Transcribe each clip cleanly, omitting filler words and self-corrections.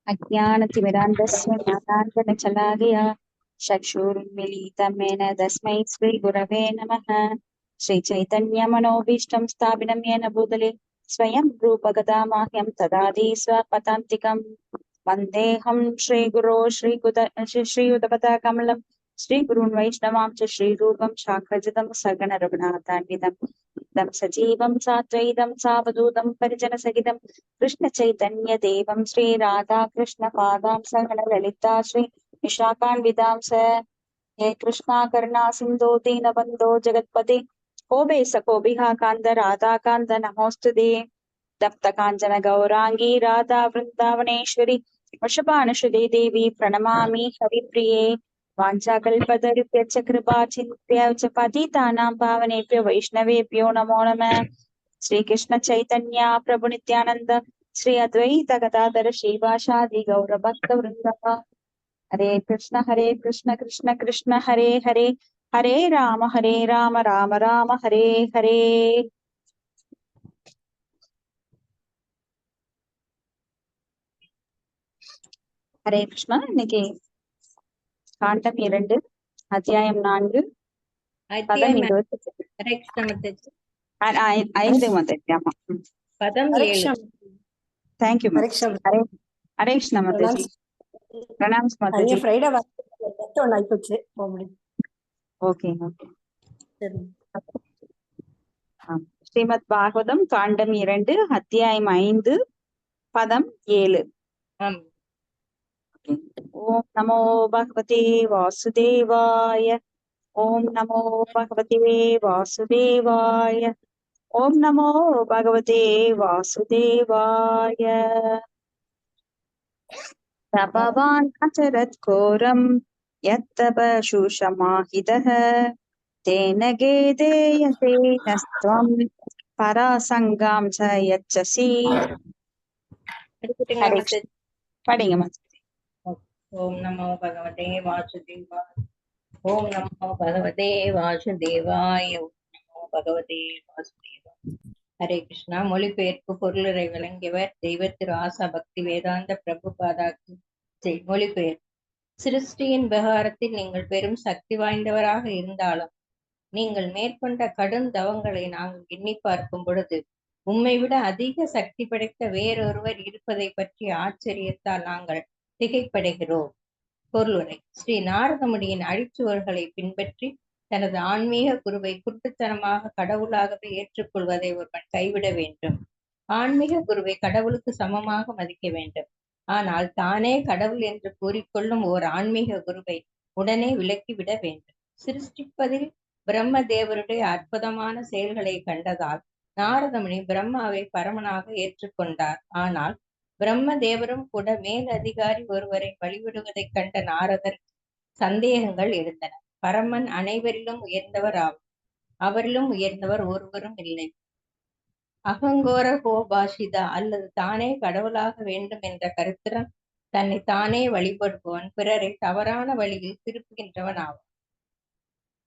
अज्ञानतिमिरान्धस्य ज्ञानाञ्जनशलाकया चक्षुरुन्मीलितं येन तस्मै श्रीगुरवे नमः। श्रीचैतन्यमनोभीष्टं स्थापितं येन भूतले स्वयं रूपगदामाह्यं ददाति स्वपदान्तिकं। वन्देऽहं श्रीगुरो श्रीयुतपदाकमलं श्रीगुरून् वैष्णवांश्च श्रीरूपं शाखाजितं सगण रघुनाथान्वितं सजीवं साद्वैतं सावधूतं परिजनसहितं कृष्ण चैतन्य देवं श्री राधा कृष्ण पादां सगण ललिता श्री विशाखान्वितांस हे कृष्णा करुणा सिन्धो दीनबन्धो जगत्पते कोबे सकोबिहा कान्त राधा कान्त नमोस्तुते। तप्त काञ्चन गौरांगी राधा वृन्दावनेश्वरी वृषभानुसुते देवी प्रणमामि हरिप्रिये। वाञ्छाकल्पतरुभ्यश्च कृपा चिन्त्य च पतितानां पावनेभ्यो वैष्णवेभ्यो नमो नमः। श्री कृष्ण चैतन्य प्रभु नित्यानंद श्री अद्वैत गदाधर श्रीवासादि गौर भक्त वृंद। हरे कृष्ण कृष्ण कृष्ण हरे हरे, हरे राम राम राम हरे हरे। हरे कृष्ण। இன்னைக்கு காண்டம் 2 அத்தியாயம் 4 பதம் 25 ஆமா பதம் 7. थैंक यू हरे हरे कृष्ण माताजी प्रणाम माताजी। फ्राइडे ஒன்னு ஆயிடுச்சு ஓகே ஓகே। ஸ்ரீமத் பாகவதம் காண்டம் 2 அத்தியாயம் 5 பதம் 7. ஓம் நமோ பகவதே வாசுதேவாய, ஓம் நமோ பகவதே வாசுதேவாய, ஓம் நமோ பகவதே வாசுதேவாய। தபவான் அச்சரத் கோரம் யத்தபசூஷமாஹிதः तेन गेदेयसे नस्त्वं परासंगां च यच्छसि। படிங்க மாதாஜி। ஓம் நமோ பகவதே வாசுதேவாய, ஓம் நமோ பகவதே வாசுதேவாய, ஓம் நமோ பகவதே வாசுதேவாய. ஹரே கிருஷ்ணா. மொழிபெயர்ப்பு பொருளுரை விளங்கியவர் தெய்வ திரு ஆசா பக்தி வேதாந்த பிரபுபாதாக்கு ஜெய். மொழிபெயர்ப்பு. சிருஷ்டியின் விவகாரத்தில் நீங்கள் பெரும் சக்தி வாய்ந்தவராக இருந்தாலும் நீங்கள் மேற்கொண்ட கடும் தவங்களை நாங்கள் எண்ணி பார்க்கும் பொழுது உம்மை விட அதிக சக்தி படைத்த வேறொருவர் இருப்பதை பற்றி ஆச்சரியத்தால் நாங்கள் திகைப்படைகிறோம். பொருளுரை. ஸ்ரீ நாரதமுனியின் அழிச்சுவர்களை பின்பற்றி தனது ஆன்மீக குருவை குருட்டுத்தனமாக கடவுளாகவே ஏற்றுக்கொள்வதை ஒருவன் கைவிட வேண்டும். ஆன்மீக குருவை கடவுளுக்கு சமமாக மதிக்க வேண்டும். ஆனால் தானே கடவுள் என்று கூறிக்கொள்ளும் ஓர் ஆன்மீக குருவை உடனே விலக்கிவிட வேண்டும். சிருஷ்டிப்பதில் பிரம்ம தேவருடைய அற்புதமான செயல்களை கண்டதால் நாரதமுனி பிரம்மாவை பரமனாக ஏற்றுக்கொண்டார். ஆனால் பிரம்ம தேவரும் கூட மேல் அதிகாரி ஒருவரை வழிவிடுவதைக் கண்ட நாரதர் சந்தேகங்கள் எழுந்தன. பரமன் அனைவரிலும் உயர்ந்தவர் ஆவார். அவரிலும் உயர்ந்தவர் ஒருவரும் இல்லை. அகங்கோர கோபாஷிதா அல்லது தானே கடவுளாக வேண்டும் என்ற கருத்துடன் தன்னை தானே வழிபடுபவன் பிறரை தவறான வழியில் திருப்புகின்றவன் ஆவான்.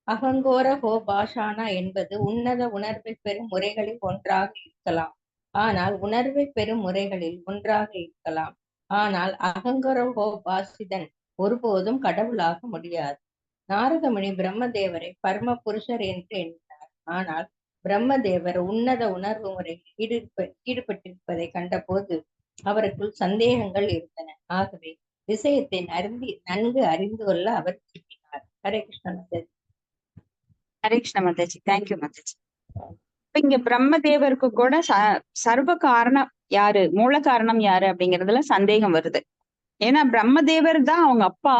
அகங்கோர கோபாஷானா என்பது உன்னத உணர்வை பெறும் முறைகளில் ஒன்றாக இருக்கலாம். ஆனால் அகங்கோர கோபாசிதன் ஒருபோதும் கடவுளாக முடியாது. நாரதமுனி பிரம்மதேவரை பரம புருஷர் என்று எண்ணினார். ஆனால் பிரம்மதேவர் உன்னத உணர்வு முறையில் ஈடுபட்டிருப்பதை கண்டபோது அவருக்குள் சந்தேகங்கள் இருந்தன. ஆகவே விஷயத்தை நன்கு அறிந்து கொள்ள அவர் விரும்பினார். ஹரே கிருஷ்ண மாதாஜி. ஹரே கிருஷ்ண மாதாஜி. தேங்க்யூ மாதாஜி. இங்க பிரம்மதேவருக்கு கூட சர்வ காரணம் யாரு, மூல காரணம் யாரு அப்படிங்கறதுல சந்தேகம் வருது. ஏன்னா பிரம்மதேவர் தான் அவங்க அப்பா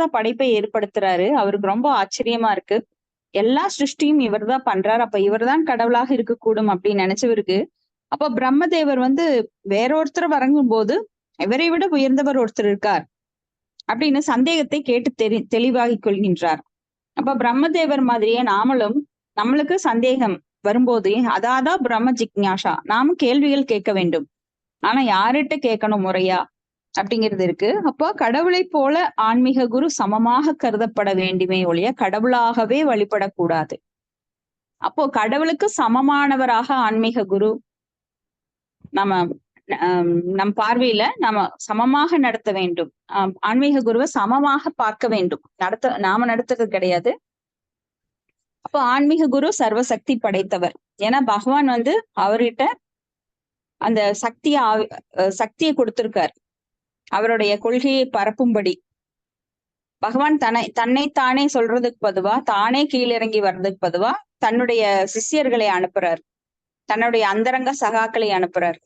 தான் படைப்பை ஏற்படுத்துறாரு. அவருக்கு ரொம்ப ஆச்சரியமா இருக்கு. எல்லா சிருஷ்டியும் இவர் தான் பண்றாரு. அப்ப இவர் தான் கடவுளாக இருக்கக்கூடும் அப்படின்னு நினைச்சவருக்கு அப்ப பிரம்மதேவர் வேறொருத்தர் வழங்கும் போது இவரை விட உயர்ந்தவர் ஒருத்தர் இருக்கார் அப்படின்னு சந்தேகத்தை கேட்டு தெளிவாகிக் கொள்கின்றார். அப்ப பிரம்மதேவர் மாதிரியே நாமளும் நம்மளுக்கு சந்தேகம் வரும்போது அதாதான் பிரம்ம ஜிக்ஞாசா, நாம கேள்விகள் கேட்க வேண்டும். ஆனா யார்கிட்ட கேட்கணும் முறையா அப்படிங்கிறது இருக்கு. அப்போ கடவுளை போல ஆன்மீக குரு சமமாக கருதப்பட வேண்டுமே ஒழிய கடவுளாகவே வழிபடக்கூடாது. அப்போ கடவுளுக்கு சமமானவராக ஆன்மீக குரு நம்ம நம் பார்வையில நாம சமமாக நடத்த வேண்டும். ஆன்மீக குருவை சமமாக பார்க்க வேண்டும். நாம நடத்துறது கிடையாது. அப்போ ஆன்மீக குரு சர்வசக்தி படைத்தவர். ஏன்னா பகவான் வந்து அவர்கிட்ட அந்த சக்தியை கொடுத்திருக்கார். அவருடைய கொள்கையை பரப்பும்படி பகவான் தன்னைத்தானே சொல்றதுக்கு பதுவா, தானே கீழிறங்கி வர்றதுக்கு பதுவா தன்னுடைய சிஷ்யர்களை அனுப்புறார், தன்னுடைய அந்தரங்க சகாக்களை அனுப்புறார்.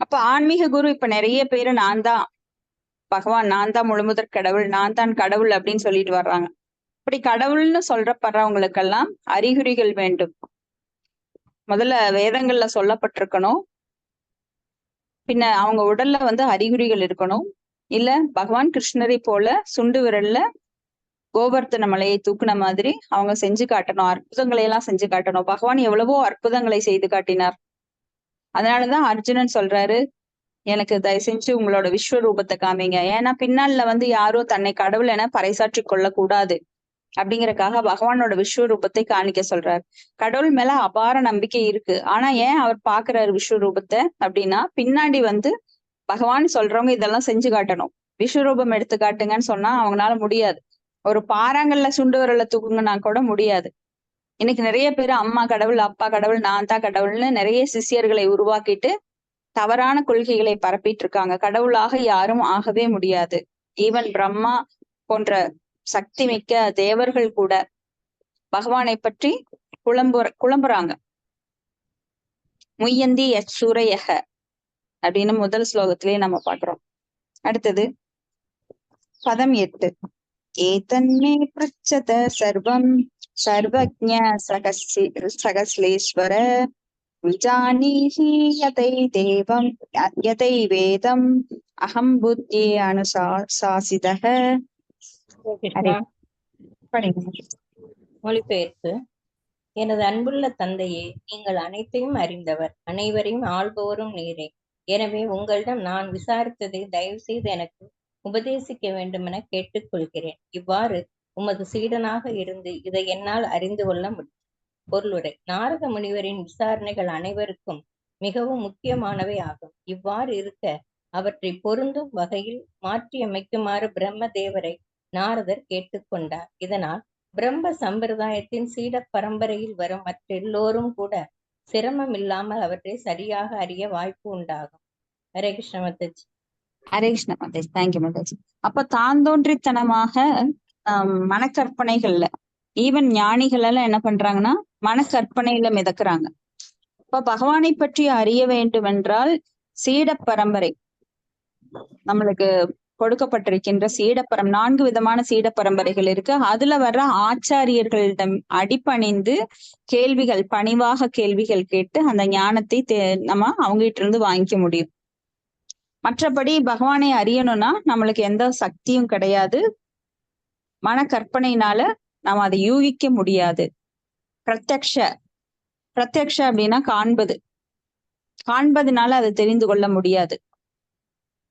அப்ப ஆன்மீக குரு இப்ப நிறைய பேரு நான் தான் பகவான், நான் தான் முழுமுதற் கடவுள், நான் தான் கடவுள் அப்படின்னு சொல்லிட்டு வர்றாங்க. இப்படி கடவுள்னு சொல்றப்படுறவங்களுக்கெல்லாம் அறிகுறிகள் வேண்டும். முதல்ல வேதங்கள்ல சொல்லப்பட்டிருக்கணும், பின்ன அவங்க உடல்ல வந்து அறிகுறிகள் இருக்கணும். இல்ல பகவான் கிருஷ்ணரை போல சுண்டு விரல்ல கோவர்த்தன மலையை தூக்குன மாதிரி அவங்க செஞ்சு காட்டணும், அற்புதங்களை எல்லாம் செஞ்சு காட்டணும். பகவான் எவ்வளவோ அற்புதங்களை செய்து காட்டினார். அதனாலதான் அர்ஜுனன் சொல்றாரு, எனக்கு தயவு செஞ்சு உங்களோட விஸ்வரூபத்தை காமிங்க. ஏன்னா பின்னால வந்து யாரும் தன்னை கடவுள் என பறைசாற்றி கொள்ளக்கூடாது அப்படிங்கறக்காக பகவானோட விஸ்வரூபத்தை காணிக்க சொல்றாரு. கடவுள் மேல அபார நம்பிக்கை இருக்கு. ஆனா ஏன் அவர் பாக்குறாரு விஸ்வரூபத்தை அப்படின்னா, பின்னாடி வந்து பகவான் சொல்றவங்க இதெல்லாம் செஞ்சு காட்டணும். விஸ்வரூபம் எடுத்து காட்டுங்கன்னு சொன்னா அவங்களால முடியாது. ஒரு பாறாங்கல்ல சுண்டு விரல தூக்குங்கன்னா கூட முடியாது. இன்னைக்கு நிறைய பேர் அம்மா கடவுள், அப்பா கடவுள், நான் தான் கடவுள்னு நிறைய சிஷ்யர்களை உருவாக்கிட்டு தவறான கொள்கைகளை பரப்பிட்டு இருக்காங்க. கடவுளாக யாரும் ஆகவே முடியாது. ஈவன் பிரம்மா போன்ற சக்தி மிக்க தேவர்கள் கூட பகவானை பற்றி குழம்புறாங்க. முய்யந்தி யசூரையக அப்படின்னு முதல் ஸ்லோகத்திலேயே நம்ம பாக்குறோம். அடுத்தது பதம் 8. ஏதன்மே பிரச்சத சர்வம் சர்வஜ்ஞ சகஸ்லேஸ்வர விஜானீஹி யதை தேவம் யதை வேதம் அகம் புத்தி அனுசாசிதஹ. மொழிபெயர்ப்பு. எனது அன்புள்ள தந்தையே, நீங்கள் அனைத்தையும் அறிந்தவர், அனைவரையும் ஆள்பவரும் நீரே. எனவே உங்களிடம் நான் விசாரித்ததை தயவு செய்து எனக்கு உபதேசிக்க வேண்டுமென கேட்டுக்கொள்கிறேன். இவ்வாறு உமது சீடனாக இருந்து இதை என்னால் அறிந்து கொள்ள முடியும். பொருளுரை. நாரத முனிவரின் விசாரணைகள் அனைவருக்கும் மிகவும் முக்கியமானவை ஆகும். இவ்வாறு இருக்க அவற்றை பொருந்தும் வகையில் மாற்றியமைக்குமாறு பிரம்ம தேவரை நாரதர் கேட்டுக்கொண்டார். இதனால் பிரம்ம சம்பிரதாயத்தின் சீட பரம்பரையில் வரும் மற்றெல்லோரும் கூட சிரமம் இல்லாமல் அவற்றை சரியாக அறிய வாய்ப்பு உண்டாகும். ஹரே கிருஷ்ண மாதாஜி. ஹரே கிருஷ்ண மாதாஜி. தேங்க்யூ மாதாஜி. அப்ப தான் தோன்றித்தனமாக மனக்கற்பனைகள்ல ஈவன் ஞானிகள் எல்லாம் என்ன பண்றாங்கன்னா மனக்கற்பனையில மிதக்குறாங்க. இப்ப பகவானை பற்றி அறிய வேண்டும் என்றால் சீட பரம்பரை நம்மளுக்கு கொடுக்கப்பட்டிருக்கின்ற சீடப்பரம் 4 விதமான சீட பரம்பரைகள் இருக்கு. அதுல வர்ற ஆச்சாரியர்களிடம் அடிபணிந்து கேள்விகள், பணிவாக கேள்விகள் கேட்டு அந்த ஞானத்தை நம்ம அவங்ககிட்ட இருந்து வாங்கிக்க முடியும். மற்றபடி பகவானை அறியணும்னா நம்மளுக்கு எந்த சக்தியும் கிடையாது. மன கற்பனையினால நாம அதை யூகிக்க முடியாது. பிரத்யக்ஷ அப்படின்னா காண்பதுனால அதை தெரிந்து கொள்ள முடியாது.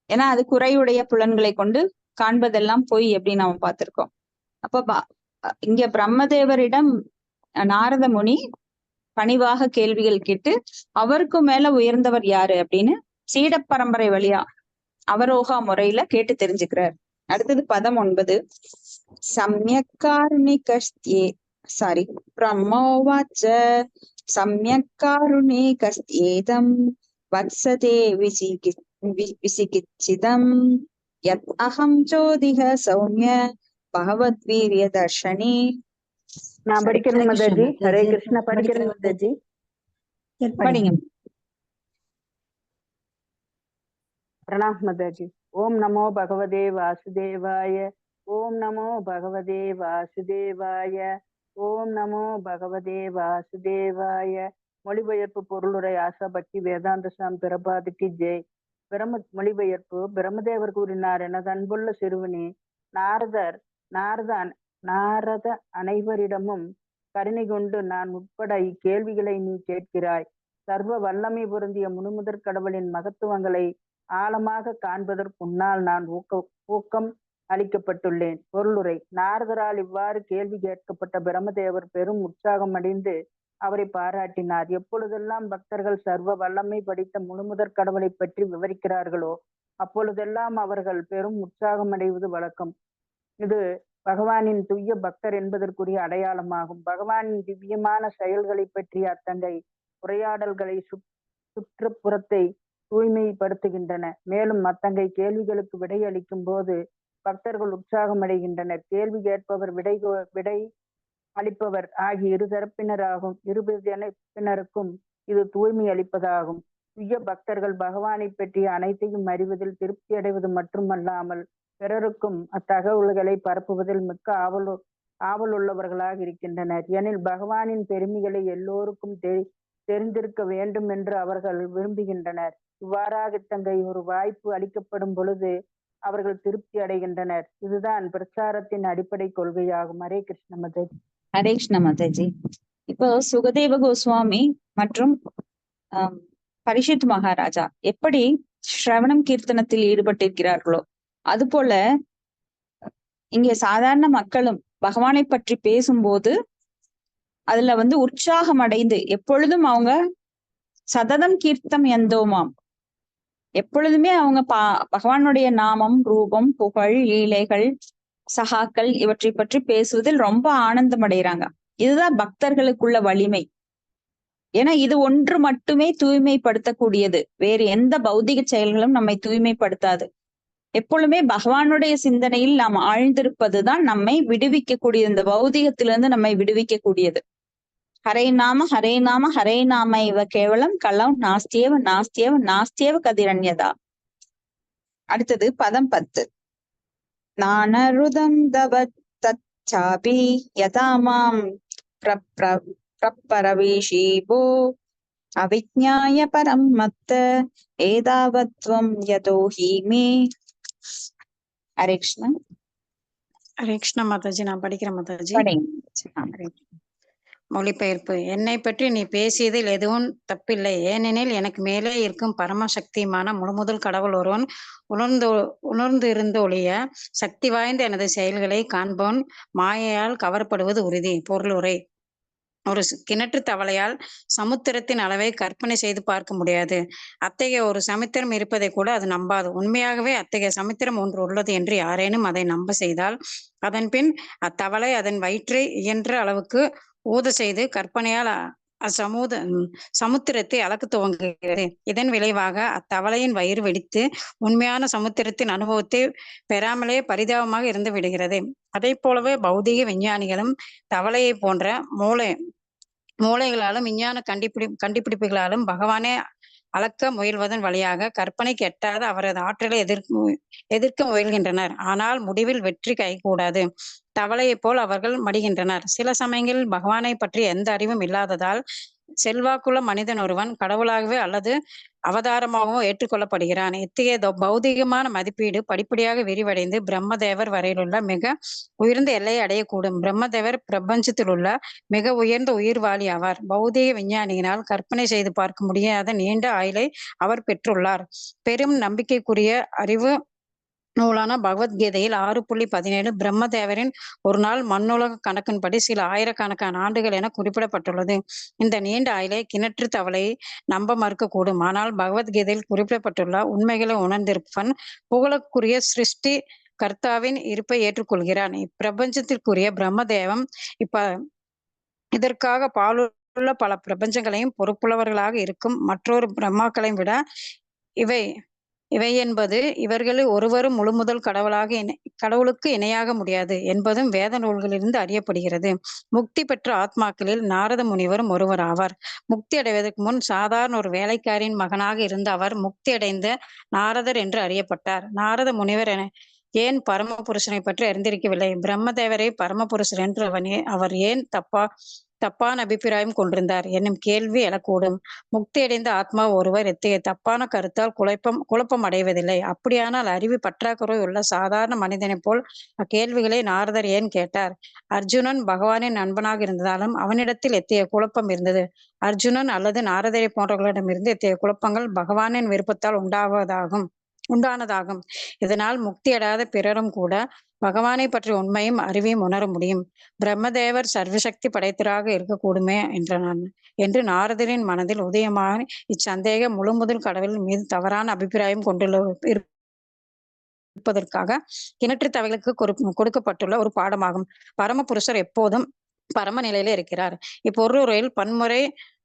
ஏன்னா அது குறையுடைய புலன்களை கொண்டு காண்பதெல்லாம் பொய் அப்படின்னு நாம பார்த்திருக்கோம். அப்ப இங்க பிரம்மதேவரிடம் நாரத முனி பணிவாக கேள்விகள் கேட்டு அவருக்கு மேல உயர்ந்தவர் யாரு அப்படின்னு சீட பரம்பரை வழியா அவரோகா முறையில கேட்டு தெரிஞ்சுக்கிறார். அடுத்தது பதம் 9. பிரம்மோவாச்ச சம்யக்காருணிகஸ்யேதம் வத்சதே விசிகிச்சிதம் யத் அகம் ஜோதிஹ சௌமிய பகவத்வீரிய தர்ஷனி. நான் படிக்கிறேன் மாதாஜி. ஹரே கிருஷ்ணா. படிக்கிறேன் மாதாஜி. படிங்க. பிரணாம் மாதாஜி. ஓம் நமோ பகவதே வாசுதேவாய. ஓம் நமோ பகவதே வாசுதேவாய. ஓம் நமோ பகவதே வாசுதேவாய. மொழிபெயர்ப்பு பொருளுரை ஆசா பக்தி வேதாந்த சாம் பிரபாதிக்கு ஜெய். மொழிபெயர்ப்பு. பிரம்மதேவர் கூறினார், எனது அன்புள்ள சிறுவனே, நாரத அனைவரிடமும் கருணை கொண்டு நான் உட்பட இக்கேள்விகளை நீ கேட்கிறாய். சர்வ வல்லமை பொருந்திய முழுமுதற் கடவுளின் மகத்துவங்களை ஆழமாக காண்பதற்குன்னால் நான் ஊக்கம் அளிக்கப்பட்டுள்ளேன். பொருளுரை. நாரதரால் இவ்வாறு கேள்வி கேட்கப்பட்ட பிரம்மதேவர் பெரும் உற்சாகம் அடைந்து அவரை பாராட்டினார். எப்பொழுதெல்லாம் பக்தர்கள் சர்வ வல்லமை படைத்த முழுமுதற் கடவுளை பற்றி விவரிக்கிறார்களோ அப்பொழுதெல்லாம் அவர்கள் பெரும் உற்சாகம் அடைவது வழக்கம். இது பகவானின் துய்ய பக்தர் என்பதற்குரிய அடையாளமாகும். பகவானின் திவ்யமான செயல்களை பற்றிய அத்தங்கை உரையாடல்களை சுற்றுப்புறத்தை தூய்மைப்படுத்துகின்றன. மேலும் அத்தங்கை கேள்விகளுக்கு விடை அளிக்கும் போது பக்தர்கள் உற்சாகம் அடைகின்றனர். கேள்வி கேட்பவர் விடை அளிப்பவர் ஆகிய இருதரப்பினருக்கும் இது தூய்மை அளிப்பதாகும். துய்ய பக்தர்கள் பகவானை பற்றிய அனைத்தையும் அறிவதில் திருப்தி அடைவது மட்டுமல்லாமல் பிறருக்கும் அத்தகவல்களை பரப்புவதில் மிக்க ஆவலுள்ளவர்களாக இருக்கின்றனர். எனில் பகவானின் பெருமைகளை எல்லோருக்கும் தெரிந்திருக்க வேண்டும் என்று அவர்கள் விரும்புகின்றனர். இவ்வாறாக தங்கை ஒரு வாய்ப்பு அளிக்கப்படும் பொழுது அவர்கள் திருப்தி அடைகின்றனர். இதுதான் பிரச்சாரத்தின் அடிப்படை கொள்கையாகும். ஹரே கிருஷ்ண மாதாஜி. ஹரே கிருஷ்ண மாதாஜி. இப்போ சுகதேவ கோஸ்வாமி மற்றும் பரிஷித் மகாராஜா எப்படி ஸ்ரவணம் கீர்த்தனத்தில் ஈடுபட்டிருக்கிறார்களோ அது போல இங்கே சாதாரண மக்களும் பகவானை பற்றி பேசும்போது அதுல உற்சாகம் அடைந்து எப்பொழுதும் அவங்க சததம் கீர்த்தம் எந்தோமாம், எப்பொழுதுமே அவங்க பகவானுடைய நாமம், ரூபம், புகழ், லீலைகள், சகாக்கள் இவற்றை பற்றி பேசுவதில் ரொம்ப ஆனந்தம் அடைகிறாங்க. இதுதான் பக்தர்களுக்குள்ள வலிமை. ஏன்னா இது ஒன்று மட்டுமே தூய்மைப்படுத்தக்கூடியது. வேறு எந்த பௌதிக செயல்களும் நம்மை தூய்மைப்படுத்தாது. எப்பொழுதுமே பகவானுடைய சிந்தனையில் நாம் ஆழ்ந்திருப்பதுதான் நம்மை விடுவிக்கக்கூடியது. இந்த பௌதிகத்திலிருந்து நம்மை விடுவிக்கக்கூடியது. ஹரே நாம ஹரே நாம ஹரே நாம இவ கேவலம் கலம் நாஸ்தியேவ நாஸ்தியேவ நாஸ்தியேவ கதிரண்யதா. அடுத்தது பதம் 10. நானருதம் தச்சாபி யதாமாம் பிரப்பரவிஷீபோ அவிஜ்ஞாய பரம் மத்த ஏதாவத்வம் யதோஹி மே. ஹரே கிருஷ்ணா. ஹரே கிருஷ்ணா மாதாஜி. நான் படிக்கிறேன் மாதாஜி. மொழிபெயர்ப்பு. என்னை பற்றி நீ பேசியதில் எதுவும் தப்பில்லை. ஏனெனில் எனக்கு மேலே இருக்கும் பரமசக்தியுமான முழுமுதல் கடவுள் ஒருவன் உணர்ந்து இருந்து ஒழிய சக்தி வாய்ந்த எனது செயல்களை காண்பவன் மாயையால் கவரப்படுவது உறுதி. பொருளுரை. ஒரு கிணற்று தவளையால் சமுத்திரத்தின் அளவை கற்பனை செய்து பார்க்க முடியாது. அத்தகைய ஒரு சமுத்திரம் இருப்பதை கூட அது நம்பாது. உண்மையாகவே அத்தகைய சமுத்திரம் ஒன்று உள்ளது என்று யாரேனும் அதை நம்ப செய்தால் அதன் பின் அத்தவளை அதன் வயிற்றை இயன்ற அளவுக்கு ஊத செய்து கற்பனையால் சமுத்திரத்தை அளக்க துவங்குகிறது. இதன் விளைவாக அத்தவளையின் வயிறு வெடித்து உண்மையான சமுத்திரத்தின் அனுபவத்தை பெறாமலே பரிதாபமாக இருந்து விடுகிறது. அதே போலவே பௌதிக விஞ்ஞானிகளும் தவளையை போன்ற மூளைகளாலும் விஞ்ஞான கண்டுபிடிப்புகளாலும் பகவானே அளக்க முயல்வதன் வழியாக கற்பனைக்கு எட்டாத அவரது ஆற்றலை எதிர்க்க முயல்கின்றனர். ஆனால் முடிவில் வெற்றி கைகூடாது. தவளையை போல் அவர்கள் மடிகின்றனர். சில சமயங்களில் பகவானை பற்றி எந்த அறிவும் இல்லாததால் செல்வாக்குள்ள மனிதன் ஒருவன் கடவுளாகவே அல்லது அவதாரமாகவோ ஏற்றுக்கொள்ளப்படுகிறான். இத்தகைய பௌதிகமான மதிப்பீடு படிப்படியாக விரிவடைந்து பிரம்மதேவர் வரையிலுள்ள மிக உயர்ந்த எல்லையை அடையக்கூடும். பிரம்மதேவர் பிரபஞ்சத்தில் உள்ள மிக உயர்ந்த உயிர்வாளி ஆவார். பௌதிக விஞ்ஞானியினால் கற்பனை செய்து பார்க்க முடியாத நீண்ட ஆயுளை அவர் பெற்றுள்ளார். பெரும் நம்பிக்கைக்குரிய அறிவு நூலான பகவத்கீதையில் 6.17 பிரம்மதேவரின் ஒரு நாள் மண்ணுலக கணக்கின்படி சில ஆயிரக்கணக்கான ஆண்டுகள் என குறிப்பிடப்பட்டுள்ளது. இந்த நீண்ட ஆயுளை கிணற்று தவளை நம்ப மறுக்கக்கூடும். ஆனால் பகவத்கீதையில் குறிப்பிடப்பட்டுள்ள உண்மைகளை உணர்ந்திருப்பவன் புகழுக்குரிய சிருஷ்டி கர்த்தாவின் இருப்பை ஏற்றுக்கொள்கிறான். இப்பிரபஞ்சத்திற்குரிய பிரம்மதேவம் இதற்காக பாலுள்ள பல பிரபஞ்சங்களையும் பொறுப்புள்ளவர்களாக இருக்கும் மற்றொரு பிரம்மாக்களையும் விட இவை என்பது இவர்களில் ஒருவரும் முழுமுதல் கடவுளுக்கு இணையாக முடியாது என்பதும் வேத நூல்களிலிருந்து அறியப்படுகிறது. முக்தி பெற்ற ஆத்மாக்களில் நாரத முனிவரும் ஒருவர் ஆவார். முக்தி அடைவதற்கு முன் சாதாரண ஒரு வேலைக்காரின் மகனாக இருந்த அவர் முக்தி அடைந்த நாரதர் என்று அறியப்பட்டார். நாரத முனிவர் ஏன் பரமபுருஷனை பற்றி அறிந்திருக்கவில்லை. பிரம்மதேவரை பரமபுருஷர் என்று அவர் ஏன் தப்பான அபிப்பிராயம் கொண்டிருந்தார் என்னும் கேள்வி எழக்கூடும். முக்தி அடைந்த ஆத்மா ஒருவர் இத்தகைய தப்பான கருத்தால் குழப்பம் அடைவதில்லை. அப்படியானால் அறிவு பற்றாக்குறை உள்ள சாதாரண மனிதனை போல் அக்கேள்விகளை நாரதர் ஏன் கேட்டார்? அர்ஜுனன் பகவானின் நண்பனாக இருந்ததாலும் அவனிடத்தில் எத்தகைய குழப்பம் இருந்தது. அர்ஜுனன் அல்லது நாரதரை போன்றவர்களிடமிருந்து எத்தகைய குழப்பங்கள் பகவானின் விருப்பத்தால் உண்டாவதாகும். உண்டானதாகும். இதனால் முக்தியடையாத பிறரும் கூட பகவானை பற்றிய உண்மையும் அறிவையும் உணர முடியும். பிரம்மதேவர் சர்வசக்தி படைத்தராக இருக்கக்கூடுமே என்று நாரதரின் மனதில் உதயமான இச்சந்தேக முழுமுதல் கடவுளின் மீது தவறான அபிப்பிராயம் கொண்டுள்ள இருப்பதற்காக கிணற்று தவைகளுக்கு கொடுக்கப்பட்டுள்ள ஒரு பாடமாகும். பரமபுருஷர் எப்போதும் பரம நிலையில இருக்கிறார். இப்பொருளில் பன்முறை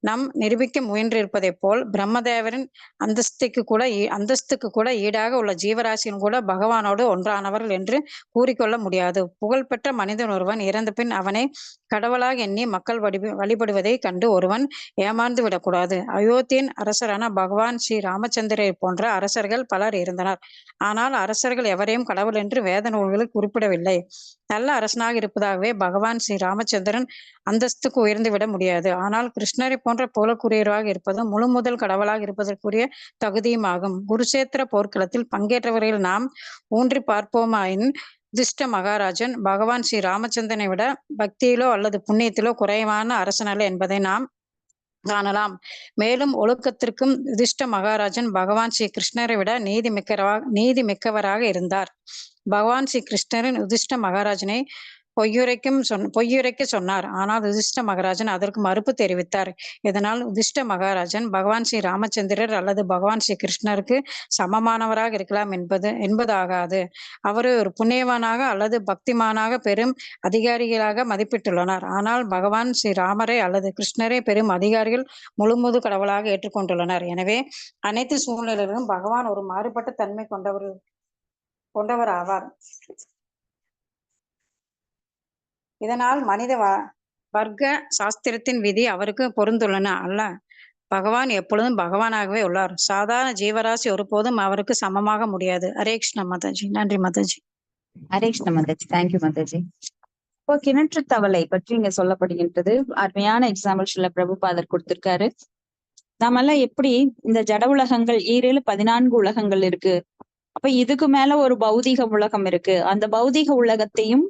நாம் நிரூபிக்க முயன்றிருப்பதை போல் பிரம்மதேவரின் அந்தஸ்துக்கு கூட ஈடாக உள்ள ஜீவராசியும் கூட பகவானோடு ஒன்றானவர்கள் என்று கூறிக்கொள்ள முடியாது. புகழ்பெற்ற மனிதன் ஒருவன் இறந்த பின் அவனை கடவுளாக எண்ணி மக்கள் வழிபடுவதை கண்டு ஒருவன் ஏமாந்து விடக்கூடாது. அயோத்தியின் அரசரான பகவான் ஸ்ரீ ராமச்சந்திரரை போன்ற அரசர்கள் பலர் இருந்தனர். ஆனால் அரசர்கள் எவரையும் கடவுள் என்று வேத நூல்களில் குறிப்பிடவில்லை. நல்ல அரசனாக இருப்பதாகவே பகவான் ஸ்ரீ ராமச்சந்திரன் அந்தஸ்துக்கு உயர்ந்து விட முடியாது. ஆனால் கிருஷ்ணரை போன்ற புகழுக்குரியவராக இருப்பதும் முழு முதல் கடவுளாக இருப்பதற்குரிய தகுதியுமாகும். குருஷேத்திர போர்க்களத்தில் பங்கேற்றவர்கள் நாம் ஊன்றி பார்ப்போமாயின் யுதிஷ்ட மகாராஜன் பகவான் ஸ்ரீ ராமச்சந்திரனை விட பக்தியிலோ அல்லது புண்ணியத்திலோ குறைவான அரசனல்ல என்பதை நாம் காணலாம். மேலும் ஒழுக்கத்திற்கும் யுதிஷ்ட மகாராஜன் பகவான் ஸ்ரீ கிருஷ்ணரை விட நீதி மிக்கவராக இருந்தார். பகவான் ஸ்ரீ கிருஷ்ணரின் யுதிஷ்ட மகாராஜனை பொய்யுரைக்க சொன்னார். ஆனால் யுதிஷ்ட மகாராஜன் அதற்கு மறுப்பு தெரிவித்தார். இதனால் யுதிஷ்ட மகாராஜன் பகவான் ஸ்ரீ ராமச்சந்திரர் அல்லது பகவான் ஸ்ரீ கிருஷ்ணருக்கு சமமானவராக இருக்கலாம் என்பதாகாது. அவரை ஒரு புண்ணியவானாக அல்லது பக்திமானாக பெரும் அதிகாரிகளாக மதிப்பிட்டுள்ளனர். ஆனால் பகவான் ஸ்ரீ ராமரை அல்லது கிருஷ்ணரை பெரும் அதிகாரிகள் முழுமுது கடவுளாக ஏற்றுக்கொண்டுள்ளனர். எனவே அனைத்து சூழ்நிலைகளிலும் பகவான் ஒரு மாறுபட்ட தன்மை கொண்டவர் ஆவார். இதனால் மனித வர்க்க சாஸ்திரத்தின் விதி அவருக்கு பொருந்துள்ளன அல்ல. பகவான் எப்பொழுதும் பகவானாகவே உள்ளார். சாதாரண ஜீவராசி ஒருபோதும் அவருக்கு சமமாக முடியாது. ஹரே கிருஷ்ண மாதாஜி. நன்றி மாதாஜி. ஹரே கிருஷ்ண மாதாஜி. தேங்க்யூ மாதாஜி. இப்போ கிணற்று தவளை பற்றி இங்க சொல்லப்படுகின்றது. அருமையான எக்ஸாம்பிள் ஸ்ரீல பிரபுபாதர் கொடுத்திருக்காரு. நாமெல்லாம் எப்படி இந்த ஜட உலகங்கள் 14 உலகங்கள் இருக்கு. அப்ப இதுக்கு மேல ஒரு பௌதீக உலகம் இருக்கு. அந்த பௌதீக உலகத்தையும்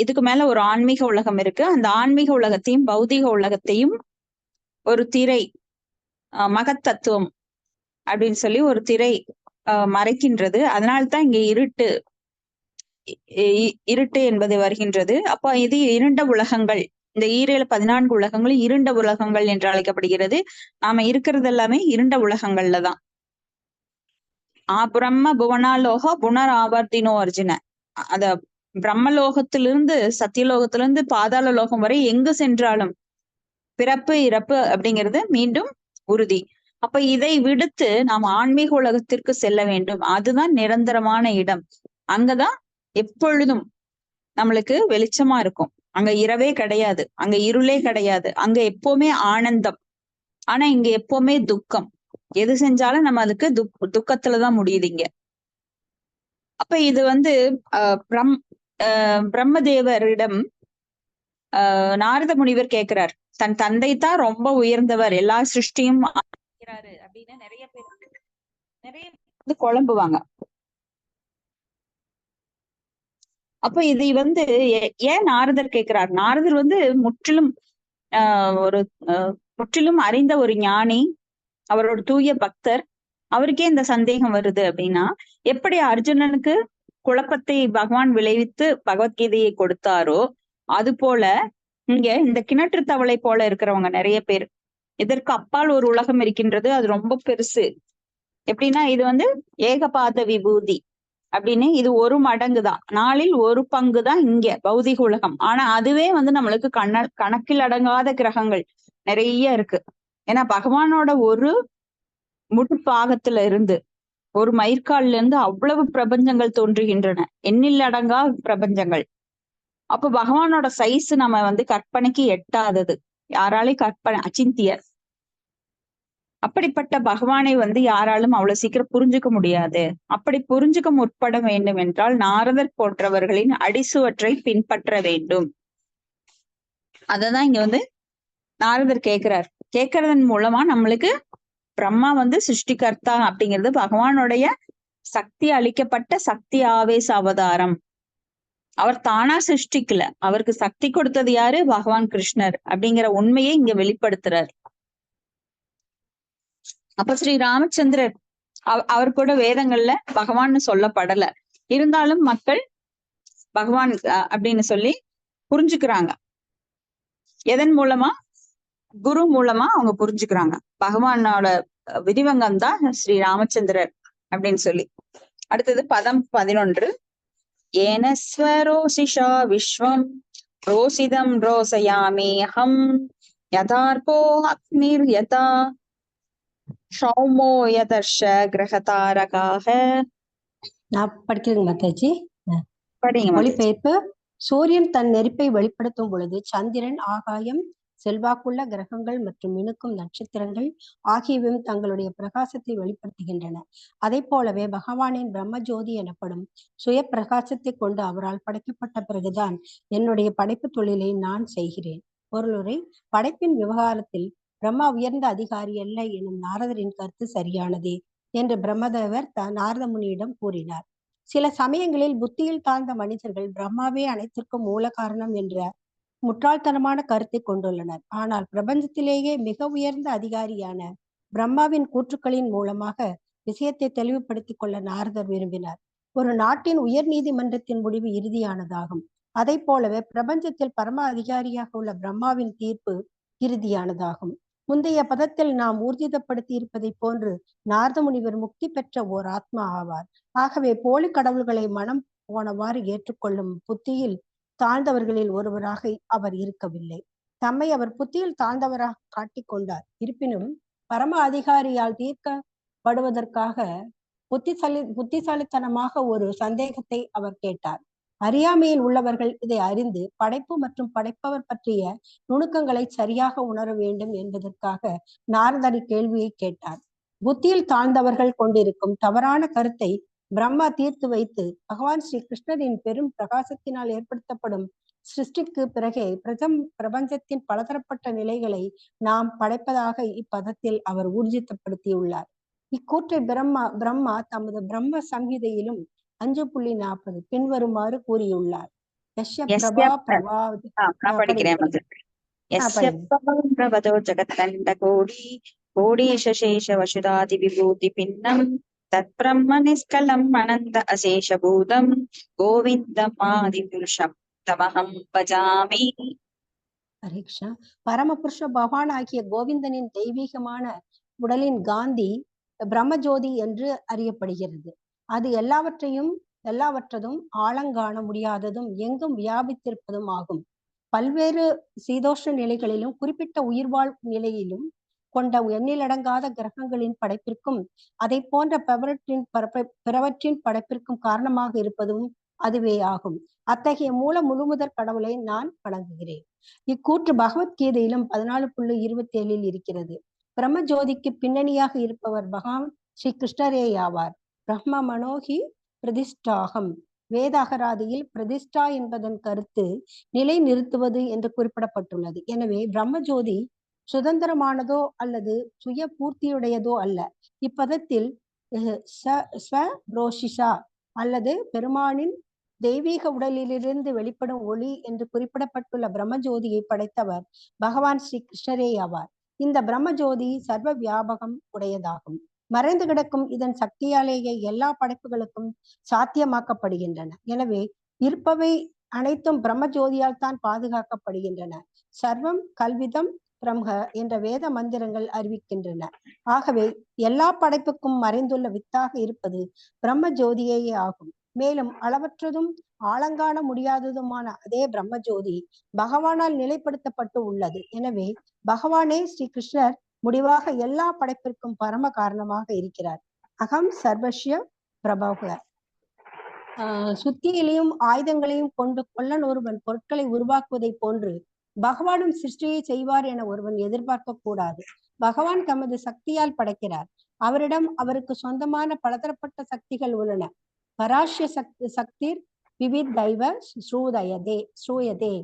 இதுக்கு மேல ஒரு ஆன்மீக உலகம் இருக்கு. அந்த ஆன்மீக உலகத்தையும் பௌதீக உலகத்தையும் ஒரு திரை மகத்தத்துவம் அப்படின்னு சொல்லி ஒரு திரை மறைக்கின்றது. அதனால்தான் இங்க இருட்டு என்பது வருகின்றது. அப்ப இது இருண்ட உலகங்கள். இந்த 14 உலகங்கள் இருண்ட உலகங்கள் என்று அழைக்கப்படுகிறது. நாம இருக்கிறது எல்லாமே இருண்ட உலகங்கள்ல தான். பிரம்ம புவனாலோக புனர் ஆவர்த்தினோ அர்ஜுன. அத பிரம்மலோகத்திலிருந்து சத்தியலோகத்திலிருந்து பாதாள லோகம் வரை எங்கு சென்றாலும் பிறப்பு இறப்பு அப்படிங்கிறது மீண்டும் உறுதி. அப்ப இதை விடுத்து நாம் ஆன்மீக உலகத்திற்கு செல்ல வேண்டும். அதுதான் நிரந்தரமான இடம். அங்கதான் எப்பொழுதும் நம்மளுக்கு வெளிச்சமா இருக்கும். அங்க இரவே கிடையாது, அங்க இருளே கிடையாது, அங்க எப்பவுமே ஆனந்தம். ஆனா இங்க எப்பவுமே துக்கம். எது செஞ்சாலும் நம்ம அதுக்கு துக்கத்துலதான் முடியுது இங்க. அப்ப இது பிரம்மதேவரிடம் நாரத முனிவர் கேட்கிறார். தன் தந்தை தான் ரொம்ப உயர்ந்தவர், எல்லா சிருஷ்டியும் அப்படின்னு நிறைய பேர் குழம்புவாங்க. அப்ப இதை ஏன் நாரதர் கேட்கிறார்? நாரதர் முற்றிலும் முற்றிலும் அறிந்த ஒரு ஞானி, அவரோட தூய பக்தர். அவருக்கே இந்த சந்தேகம் வருது அப்படின்னா, எப்படி அர்ஜுனனுக்கு குழப்பத்தை பகவான் விளைவித்து பகவத்கீதையை கொடுத்தாரோ அது போல இங்க இந்த கிணற்று தவளை போல இருக்கிறவங்க நிறைய பேர். இதற்கு அப்பால் ஒரு உலகம் இருக்கின்றது, அது ரொம்ப பெருசு. எப்படின்னா இது ஏகபாத விபூதி அப்படின்னு, இது ஒரு மடங்கு தான், 4ல் 1 பங்கு தான் இங்க பௌதிக உலகம். ஆனா அதுவே நம்மளுக்கு கணக்கில் அடங்காத கிரகங்கள் நிறைய இருக்கு. ஏன்னா பகவானோட ஒரு முட்பாகத்துல இருந்து, ஒரு மயிர்கால்ல இருந்து அவ்வளவு பிரபஞ்சங்கள் தோன்றுகின்றன, எண்ணில் அடங்கா பிரபஞ்சங்கள். அப்ப பகவானோட சைஸ் நம்ம கற்பனைக்கு எட்டாதது, யாராலையும் அச்சிந்தியர். அப்படிப்பட்ட பகவானை யாராலும் அவ்வளவு சீக்கிரம் புரிஞ்சுக்க முடியாது. அப்படி புரிஞ்சுக்க முற்பட வேண்டும் என்றால் நாரதர் போன்றவர்களின் அடிசுவற்றை பின்பற்ற வேண்டும். அததான் இங்க நாரதர் கேட்கிறார். கேட்கறதன் மூலமா நம்மளுக்கு பிரம்மா சிருஷ்டிகர்த்தா அப்படிங்கிறது பகவானுடைய சக்தி அளிக்கப்பட்ட சக்தி ஆவேச அவதாரம். அவர் தானா சிருஷ்டிக்கல, அவருக்கு சக்தி கொடுத்தது யாரு? பகவான் கிருஷ்ணர் அப்படிங்கிற உண்மையை இங்க வெளிப்படுத்துறார். அப்ப ஸ்ரீ ராமச்சந்திரர் அவர் கூட வேதங்கள்ல பகவான்னு சொல்லப்படல. இருந்தாலும் மக்கள் பகவான் அப்படின்னு சொல்லி புரிஞ்சுக்கிறாங்க. எதன் மூலமா? குரு மூலமா அவங்க புரிஞ்சுக்கிறாங்க பகவானோட விரிவங்கம் தான் ஸ்ரீ ராமச்சந்திரர் அப்படின்னு சொல்லி. அடுத்தது பதம் 11. ஏனஸ்வரோசிஷா விஸ்வம் ரோசிதம் ரோசயாமி அஹம் யதார்போ அக்னிர் யதா சௌமோ யதர்ஷ கிரகதாரகாக. நான் படிக்கிறேங்க மாதாஜி. படிங்க. மொழிபெயர்ப்பு. சூரியன் தன் நெருப்பை வெளிப்படுத்தும் பொழுது சந்திரன், ஆகாயம், செல்வாக்குள்ள கிரகங்கள் மற்றும் மினுக்கும் நட்சத்திரங்கள் ஆகியவையும் தங்களுடைய பிரகாசத்தை வெளிப்படுத்துகின்றன. அதை போலவே பகவானின் பிரம்மஜோதி எனப்படும் சுய பிரகாசத்தை கொண்டு அவரால் படைக்கப்பட்ட பிறகுதான் என்னுடைய படைப்பு தொழிலை நான் செய்கிறேன். பொருளுரை. படைப்பின் விவகாரத்தில் பிரம்மா உயர்ந்த அதிகாரி அல்ல எனும் நாரதரின் கருத்து சரியானதே என்று பிரம்மதேவர் நாரத முனியிடம் கூறினார். சில சமயங்களில் புத்தியில் தாழ்ந்த மனிதர்கள் பிரம்மாவே அனைத்திற்கும் மூல காரணம் என்ற முட்டாள்தனமான கருத்தை கொண்டுள்ளனர். ஆனால் பிரபஞ்சத்திலேயே மிக உயர்ந்த அதிகாரியான பிரம்மாவின் கூற்றுக்களின் மூலமாக விஷயத்தை தெளிவுபடுத்திக் கொள்ள நாரதர் விரும்பினார். ஒரு நாட்டின் உயர் நீதிமன்றத்தின் முடிவு இறுதியானதாகும். அதை போலவே பிரபஞ்சத்தில் பரம அதிகாரியாக உள்ள பிரம்மாவின் தீர்ப்பு இறுதியானதாகும். முந்தைய பதத்தில் நாம் ஊர்ஜிதப்படுத்தி இருப்பதை போன்று நாரத முனிவர் முக்தி பெற்ற ஓர் ஆத்மா ஆவார். ஆகவே போலி கடவுள்களை மனம் போனவாறு ஏற்றுக்கொள்ளும் புத்தியில் தாழ்ந்தவர்களில் ஒருவராக அவர் இருக்கவில்லை. தம்மை அவர் புத்தியில் தாழ்ந்தவராக காட்டிக்கொண்டார். இருப்பினும் பரம அதிகாரியால் தீர்க்கப்படுவதற்காக புத்திசாலித்தனமாக ஒரு சந்தேகத்தை அவர் கேட்டார். அறியாமையில் உள்ளவர்கள் இதை அறிந்து படைப்பு மற்றும் படைப்பவர் பற்றிய நுணுக்கங்களை சரியாக உணர வேண்டும் என்பதற்காக நாரதர் கேள்வியை கேட்டார். புத்தியில் தாழ்ந்தவர்கள் கொண்டிருக்கும் தவறான கருத்தை பிரம்மா தீர்த்து வைத்து பகவான் ஸ்ரீ கிருஷ்ணரின் பெரும் பிரகாசத்தினால் ஏற்படுத்தப்படும் சிருஷ்டிக்கு பிறகே பிரபஞ்சத்தின் பலதரப்பட்ட நிலைகளை நாம் படைப்பதாக இப்பதத்தில் அவர் ஊர்ஜிதப்படுத்தியுள்ளார். இக்கூற்றை பிரம்மா தமது பிரம்ம சம்ஹிதையிலும் 5.40 பின்வருமாறு கூறியுள்ளார். கோடீசேஷ வசுதாதி விபூதி பின்னம் தத் பிரம்ம நிஷ்கலம் அனந்த அசேஷபூதம் கோவிந்தம் ஆதி புருஷம் தமஹம் பஜாமி. ஹரிகிருஷ்ணா. பரமபுருஷ பகவான் ஆகிய கோவிந்தனின் தெய்வீகமான உடலின் காந்தி பிரம்மஜோதி என்று அறியப்படுகிறது. அது எல்லாவற்றதும் ஆழங்காண முடியாததும் எங்கும் வியாபித்திருப்பதும் ஆகும். பல்வேறு சீதோஷ்ண நிலைகளிலும் குறிப்பிட்ட உயிர்வாழ் நிலையிலும் கொண்ட எண்ணிலடங்காத கிரகங்களின் படைப்பிற்கும் அதை போன்ற பிறவற்றின் படைப்பிற்கும் காரணமாக இருப்பதும் அதுவே ஆகும். அத்தகைய முழுமுதற் கடவுளை நான் வணங்குகிறேன். இக்கூற்று பகவத்கீதையிலும் 14.27 இருக்கிறது. பிரம்மஜோதிக்கு பின்னணியாக இருப்பவர் பகவான் ஸ்ரீ கிருஷ்ணரே ஆவார். பிரம்ம மனோகி பிரதிஷ்டாகம். வேத அகராதியில் பிரதிஷ்டா என்பதன் கருத்து நிலை நிறுத்துவது என்று குறிப்பிடப்பட்டுள்ளது. எனவே பிரம்மஜோதி சுதந்திரமானதோ அல்லது சுய பூர்த்தியுடையதோ அல்ல. இப்பதத்தில் ஸ்வரோஷிஷா அல்லது பெருமானின் தெய்வீக உடலிலிருந்து வெளிப்படும் ஒளி என்று குறிப்பிடப்பட்டுள்ள பிரம்மஜோதியை படைத்தவர் பகவான் ஸ்ரீ கிருஷ்ணரே ஆவார். இந்த பிரம்மஜோதி சர்வ வியாபகம் உடையதாகும். மறைந்து கிடக்கும் இதன் சக்தியாலேயே எல்லா படைப்புகளுக்கும் சாத்தியமாக்கப்படுகின்றன. எனவே இருப்பவை அனைத்தும் பிரம்மஜோதியால் தான் பாதுகாக்கப்படுகின்றன. சர்வம் கல்விதம் பிரம்ம என்ற வேத மந்திரங்கள் அறிவிக்கின்றன. ஆகவே எல்லா படைப்புக்கும் மறைந்துள்ள வித்தாக இருப்பது பிரம்ம ஜோதியேயே ஆகும். மேலும் அளவற்றதும் ஆழங்காண முடியாததுமான அதே பிரம்மஜோதி பகவானால் நிலைப்படுத்தப்பட்டு உள்ளது. எனவே பகவானே ஸ்ரீ கிருஷ்ணர் முடிவாக எல்லா படைப்பிற்கும் பரம காரணமாக இருக்கிறார். அகம் சர்வஸ்ய பிரபக. சுத்தியிலையும் ஆயுதங்களையும் கொண்டு கொல்லன் ஒருவன் பொருட்களை உருவாக்குவதை போன்று பகவானும் சிருஷ்டியை செய்வார் என ஒருவன் எதிர்பார்க்க கூடாது. பகவான் தமது சக்தியால் படைக்கிறார். அவரிடம் அவருக்கு சொந்தமான பலதரப்பட்ட சக்திகள் உள்ளன. பராஷ்ய சக்திர் விவித் தெய்வ ஸ்ரூயதே.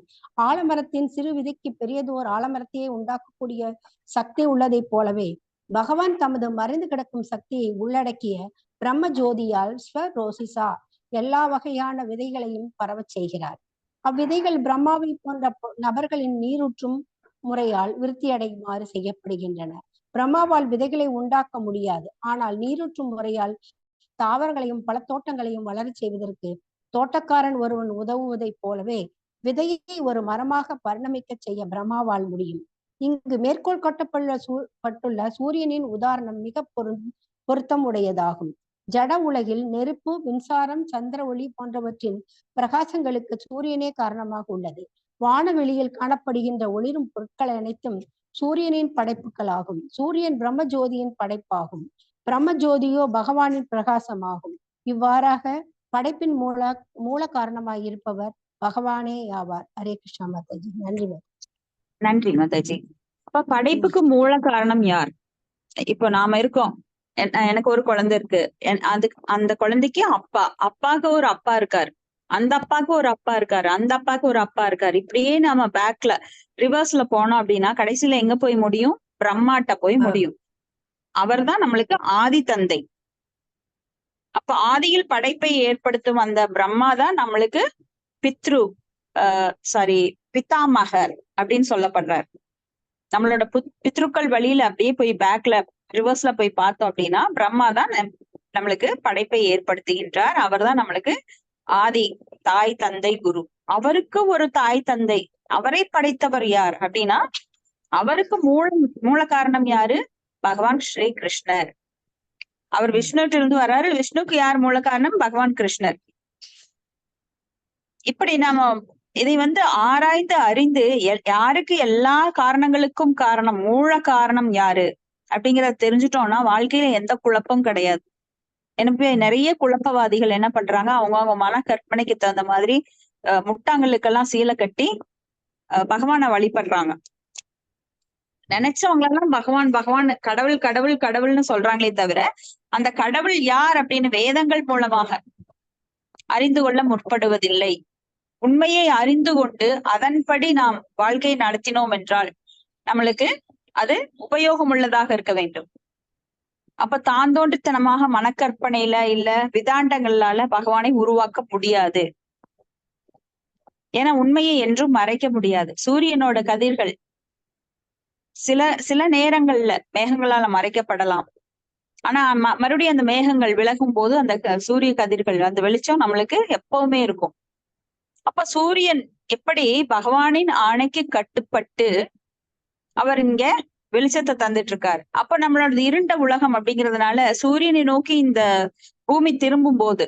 ஆலமரத்தின் சிறு விதைக்கு பெரியதோர் ஆலமரத்தையே உண்டாக்கக்கூடிய சக்தி உள்ளதை போலவே பகவான் தமது மறைந்து கிடக்கும் சக்தியை உள்ளடக்கிய பிரம்ம ஜோதியால் ஸ்வரோசிசா எல்லா வகையான விதைகளையும் பரவச் செய்கிறார். அவ்விதைகள் பிரம்மாவை போன்ற நபர்களின் நீரூற்றும் முறையால் விருத்தி அடையுமாறு செய்யப்படுகின்றன. பிரம்மாவால் விதைகளை உண்டாக்க முடியாது. ஆனால் நீரூற்றும் முறையால் தாவரங்களையும் பல தோட்டங்களையும் வளரச் செய்வதற்கு தோட்டக்காரன் ஒருவன் உதவுவதைப் போலவே விதையை ஒரு மரமாக பரிணமிக்க செய்ய பிரம்மாவால் முடியும். இங்கு மேற்கோள் காட்டப்பட்டுள்ள சூரியனின் உதாரணம் மிக பொருத்தம் உடையதாகும். ஜட உலகில் நெருப்பு, மின்சாரம், சந்திர ஒளி போன்றவற்றின் பிரகாசங்களுக்கு சூரியனே காரணமாக உள்ளது. வானவெளியில் காணப்படுகின்ற ஒளிரும் பொருட்கள் அனைத்தும் சூரியனின் படைப்புகளாகும். சூரியன் பிரம்ம ஜோதியின் படைப்பாகும். பிரம்ம ஜோதியோ பகவானின் பிரகாசமாகும். இவ்வாறாக படைப்பின் மூல காரணமாய் இருப்பவர் பகவானே ஆவார். ஹரே கிருஷ்ணா மாதாஜி. நன்றி. நன்றி மாதாஜி. அப்ப படைப்புக்கு மூல காரணம் யார்? இப்போ நாம இருக்கோம், எனக்கு ஒரு குழந்தை இருக்கு, அந்த குழந்தைக்கு அப்பாவுக்கு ஒரு அப்பா இருக்காரு, அந்த அப்பாவுக்கு ஒரு அப்பா இருக்காரு, அந்த அப்பாவுக்கு ஒரு அப்பா இருக்காரு. இப்படியே நாம பேக்ல ரிவர்ஸ்ல போனோம் அப்படின்னா கடைசியில எங்க போய் முடியும்? பிரம்மாட்ட போய் முடியும். அவர்தான் நம்மளுக்கு ஆதி தந்தை. அப்ப ஆதியில் படைப்பை ஏற்படுத்தும் அந்த பிரம்மா தான் நம்மளுக்கு பித்தாமகர் அப்படின்னு சொல்லப்படுறார். நம்மளோட பித்ருக்கள் வழியில அப்படியே போய் பேக்ல ரிவர்ஸ்ல போய் பார்த்தோம் அப்படின்னா பிரம்மா தான் நம்மளுக்கு படைப்பை ஏற்படுத்துகின்றார். அவர் தான் நம்மளுக்கு ஆதி தாய் தந்தை குரு. அவருக்கு ஒரு தாய் தந்தை, அவரை படைத்தவர் யார் அப்படின்னா அவருக்கு மூல காரணம் யாரு? பகவான் ஸ்ரீ கிருஷ்ணர். அவர் விஷ்ணுட்டு இருந்து வர்றாரு. விஷ்ணுக்கு யார் மூல காரணம்? பகவான் கிருஷ்ணர். இப்படி நாம இதை ஆராய்ந்து அறிந்து யாருக்கு எல்லா காரணங்களுக்கும் காரணம், மூல காரணம் யாரு அப்படிங்கிறத தெரிஞ்சுட்டோம்னா வாழ்க்கையில எந்த குழப்பம் கிடையாது. எனக்கு நிறைய குழப்பவாதிகள் என்ன பண்றாங்க, அவங்க மன கற்பனைக்கு தகுந்த மாதிரி முட்டாங்களுக்கெல்லாம் சீலை கட்டி பகவானை வழிபடுறாங்க. நினைச்சவங்களெல்லாம் பகவான் பகவான் கடவுள் கடவுள் கடவுள்னு சொல்றாங்களே தவிர அந்த கடவுள் யார் அப்படின்னு வேதங்கள் மூலமாக அறிந்து கொள்ள முற்படுவதில்லை. உண்மையை அறிந்து கொண்டு அதன்படி நாம் வாழ்க்கை நடத்தினோம் என்றால் நம்மளுக்கு அது உபயோகம் உள்ளதாக இருக்க வேண்டும். அப்ப தாந்தோன்றித்தனமாக மனக்கற்பனையில இல்ல விதாண்டங்களால பகவானை உருவாக்க முடியாது. ஏன்னா உண்மையை என்றும் மறைக்க முடியாது. சூரியனோட கதிர்கள் சில நேரங்கள்ல மேகங்களால மறைக்கப்படலாம். ஆனா மறுபடியும் அந்த மேகங்கள் விலகும் போது அந்த சூரிய கதிர்கள், அந்த வெளிச்சம் நம்மளுக்கு எப்பவுமே இருக்கும். அப்ப சூரியன் எப்படி பகவானின் ஆணைக்கு கட்டுப்பட்டு அவர் இங்க வெளிச்சத்தை தந்துட்டு இருக்காரு. அப்ப நம்மளோட இருண்ட உலகம் அப்படிங்கிறதுனால சூரியனை நோக்கி இந்த பூமி திரும்பும் போது,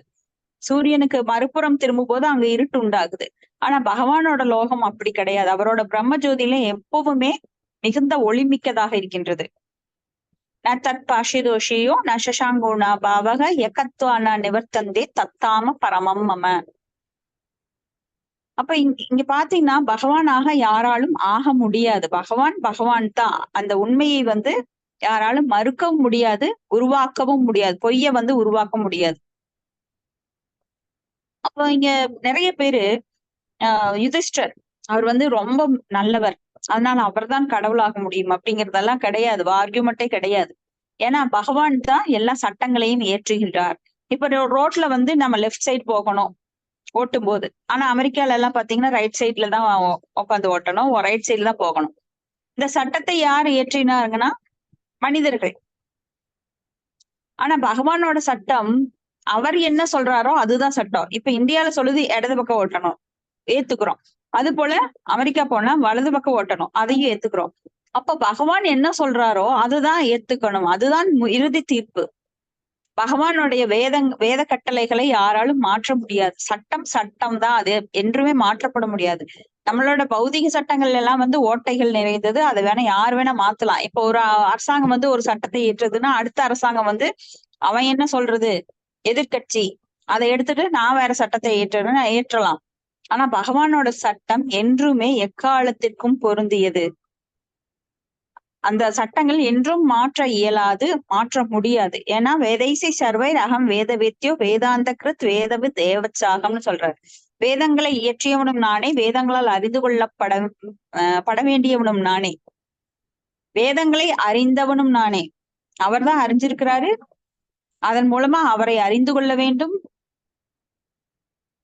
சூரியனுக்கு மறுபுறம் திரும்பும் போது அங்க இருட்டு உண்டாகுது. ஆனா பகவானோட லோகம் அப்படி கிடையாது. அவரோட பிரம்ம ஜோதியில எப்பவுமே மிகுந்த ஒளிமிக்கதாக இருக்கின்றது. ந தத் பாஷிதோஷியோ ந சசாங்கோனா பாவக எகத்வானா நிவர்த்தந்தே தத்தாம பரமம் மம. அப்ப இங்க பாத்தீங்கன்னா பகவானாக யாராலும் ஆக முடியாது. பகவான் தான். அந்த உண்மையை யாராலும் மறுக்கவும் முடியாது, உருவாக்கவும் முடியாது. பொய்ய உருவாக்க முடியாது. அப்ப இங்க நிறைய பேரு யுதிஷ்டர் அவர் ரொம்ப நல்லவர், அதனால அவர் தான் கடவுளாக முடியும் அப்படிங்கறதெல்லாம் கிடையாது. ஆர்கியூமெண்டே கிடையாது. ஏன்னா பகவான் தான் எல்லா சட்டங்களையும் ஏற்றுகின்றார். இப்ப ரோட்ல நம்ம லெஃப்ட் சைடு போகணும் ஓட்டும் போது, ஆனா அமெரிக்கால எல்லாம் பாத்தீங்கன்னா ரைட் சைட்ல தான் உட்காந்து ஓட்டணும், ரைட் சைட்ல தான் போகணும். இந்த சட்டத்தை யார் ஏற்றினாருங்கன்னா மனிதர்கள். ஆனா பகவானோட சட்டம் அவர் என்ன சொல்றாரோ அதுதான் சட்டம். இப்ப இந்தியால சொல்லுது இடது பக்கம் ஓட்டணும், ஏத்துக்கிறோம். அது போல அமெரிக்கா போனா வலது பக்கம் ஓட்டணும், அதையும் ஏத்துக்கிறோம். அப்ப பகவான் என்ன சொல்றாரோ அதுதான் ஏத்துக்கணும். அதுதான் இறுதி தீர்ப்பு. பகவானுடைய வேத கட்டளைகளை யாராலும் மாற்ற முடியாது. சட்டம் தான், அது என்றுமே மாற்றப்பட முடியாது. நம்மளோட பௌதிக சட்டங்கள் எல்லாம் ஓட்டைகள் நிறைந்தது. அதை வேணா யார் வேணா மாத்தலாம். இப்போ ஒரு அரசாங்கம் ஒரு சட்டத்தை ஏற்றதுன்னா அடுத்த அரசாங்கம் அவன் என்ன சொல்றது, எதிர்கட்சி, அதை எடுத்துட்டு நான் வேற சட்டத்தை ஏற்றலாம். ஆனா பகவானோட சட்டம் என்றுமே எக்காலத்திற்கும் பொருந்தியது. அந்த சட்டங்கள் என்றும் மாற்ற இயலாது, மாற்ற முடியாது. ஏன்னா வேதைசி சர்வைர் அகம் வேத வேத்தியோ வேதாந்த கிருத் வேதவு தேவச்சாகம்னு சொல்றாரு. வேதங்களை இயற்றியவனும் நானே, வேதங்களால் அறிந்து பட வேண்டியவனும் நானே, வேதங்களை அறிந்தவனும் நானே. அவர்தான் அறிஞ்சிருக்கிறாரு, அதன் மூலமா அவரை அறிந்து கொள்ள வேண்டும்.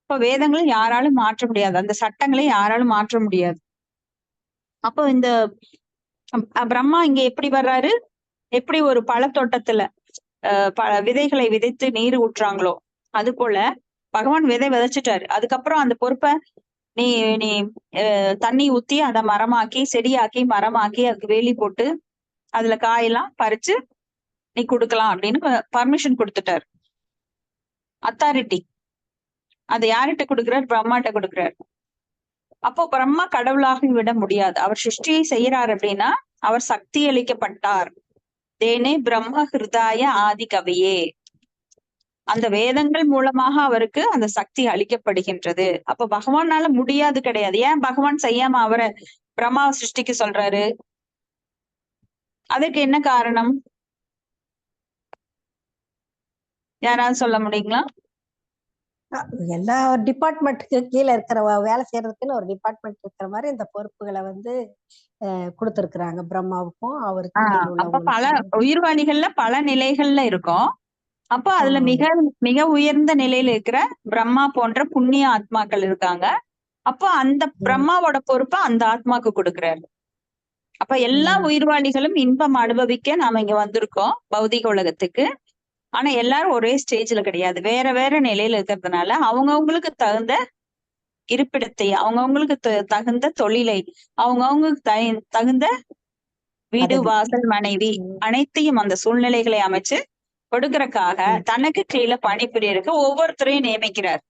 இப்ப வேதங்களை யாராலும் மாற்ற முடியாது, அந்த சட்டங்களை யாராலும் மாற்ற முடியாது. அப்போ இந்த பிரம்மா இங்க எப்படி வர்றாரு? எப்படி ஒரு பழத்தோட்டத்துல விதைகளை விதைத்து நீர் ஊற்றுறாங்களோ அது போல பகவான் விதை விதைச்சிட்டாரு. அதுக்கப்புறம் அந்த பொறுப்பை நீ நீ தண்ணி ஊத்தி அதை மரமாக்கி செடியாக்கி மரமாக்கி அதுக்கு வேலி போட்டு அதுல காயெல்லாம் பறிச்சு நீ கொடுக்கலாம் அப்படின்னு பர்மிஷன் கொடுத்துட்டாரு. அத்தாரிட்டி அதை யார்கிட்ட கொடுக்குறாரு? பிரம்மாட்ட கொடுக்குறாரு. அப்போ பிரம்மா கடவுளாக விட முடியாது. அவர் சிருஷ்டியை செய்யறாரு அப்படின்னா அவர் சக்தி அளிக்கப்பட்டார். தேனே பிரம்ம ஹிருதாய ஆதி கவியே. அந்த வேதங்கள் மூலமாக அவருக்கு அந்த சக்தி அளிக்கப்படுகின்றது. அப்ப பகவானால முடியாது கிடையாது. ஏன் பகவான் செய்யாம அவரை பிரம்மாவை சிருஷ்டிக்க சொல்றாரு? அதுக்கு என்ன காரணம்? யாராவது சொல்ல முடியுங்களா? எல்லா டிபார்ட்மெண்ட்டுக்கு கீழே இருக்கிற வேலை செய்யறதுக்குன்னு ஒரு டிபார்ட்மெண்ட் இருக்கிற மாதிரி இந்த பொறுப்புகளை கொடுத்திருக்கிறாங்க பிரம்மாவுக்கும் அவருக்கு. அப்ப பல உயிர்வாளிகள்ல பல நிலைகள்ல இருக்கும். அப்ப அதுல மிக உயர்ந்த நிலையில இருக்கிற பிரம்மா போன்ற புண்ணிய ஆத்மாக்கள் இருக்காங்க. அப்ப அந்த பிரம்மாவோட பொறுப்பை அந்த ஆத்மாக்கு கொடுக்கிறாரு. அப்ப எல்லா உயிர்வாளிகளும் இன்பம் அனுபவிக்க நாம இங்க வந்திருக்கோம் பௌதிக உலகத்துக்கு. ஆனா எல்லாரும் ஒரே ஸ்டேஜ்ல கிடையாது, வேற வேற நிலையில இருக்கிறதுனால அவங்கவுங்களுக்கு தகுந்த இருப்பிடத்தை, அவங்கவுங்களுக்கு தகுந்த தொழிலை, அவங்கவுங்களுக்கு தகுந்த வீடு வாசல் மனைவி அனைத்தையும் அந்த சூழ்நிலைகளை அமைச்சு கொடுக்கறக்காக தனக்கு கீழே பணிபுரியருக்கு ஒவ்வொருத்தரையும் நியமிக்கிறார்.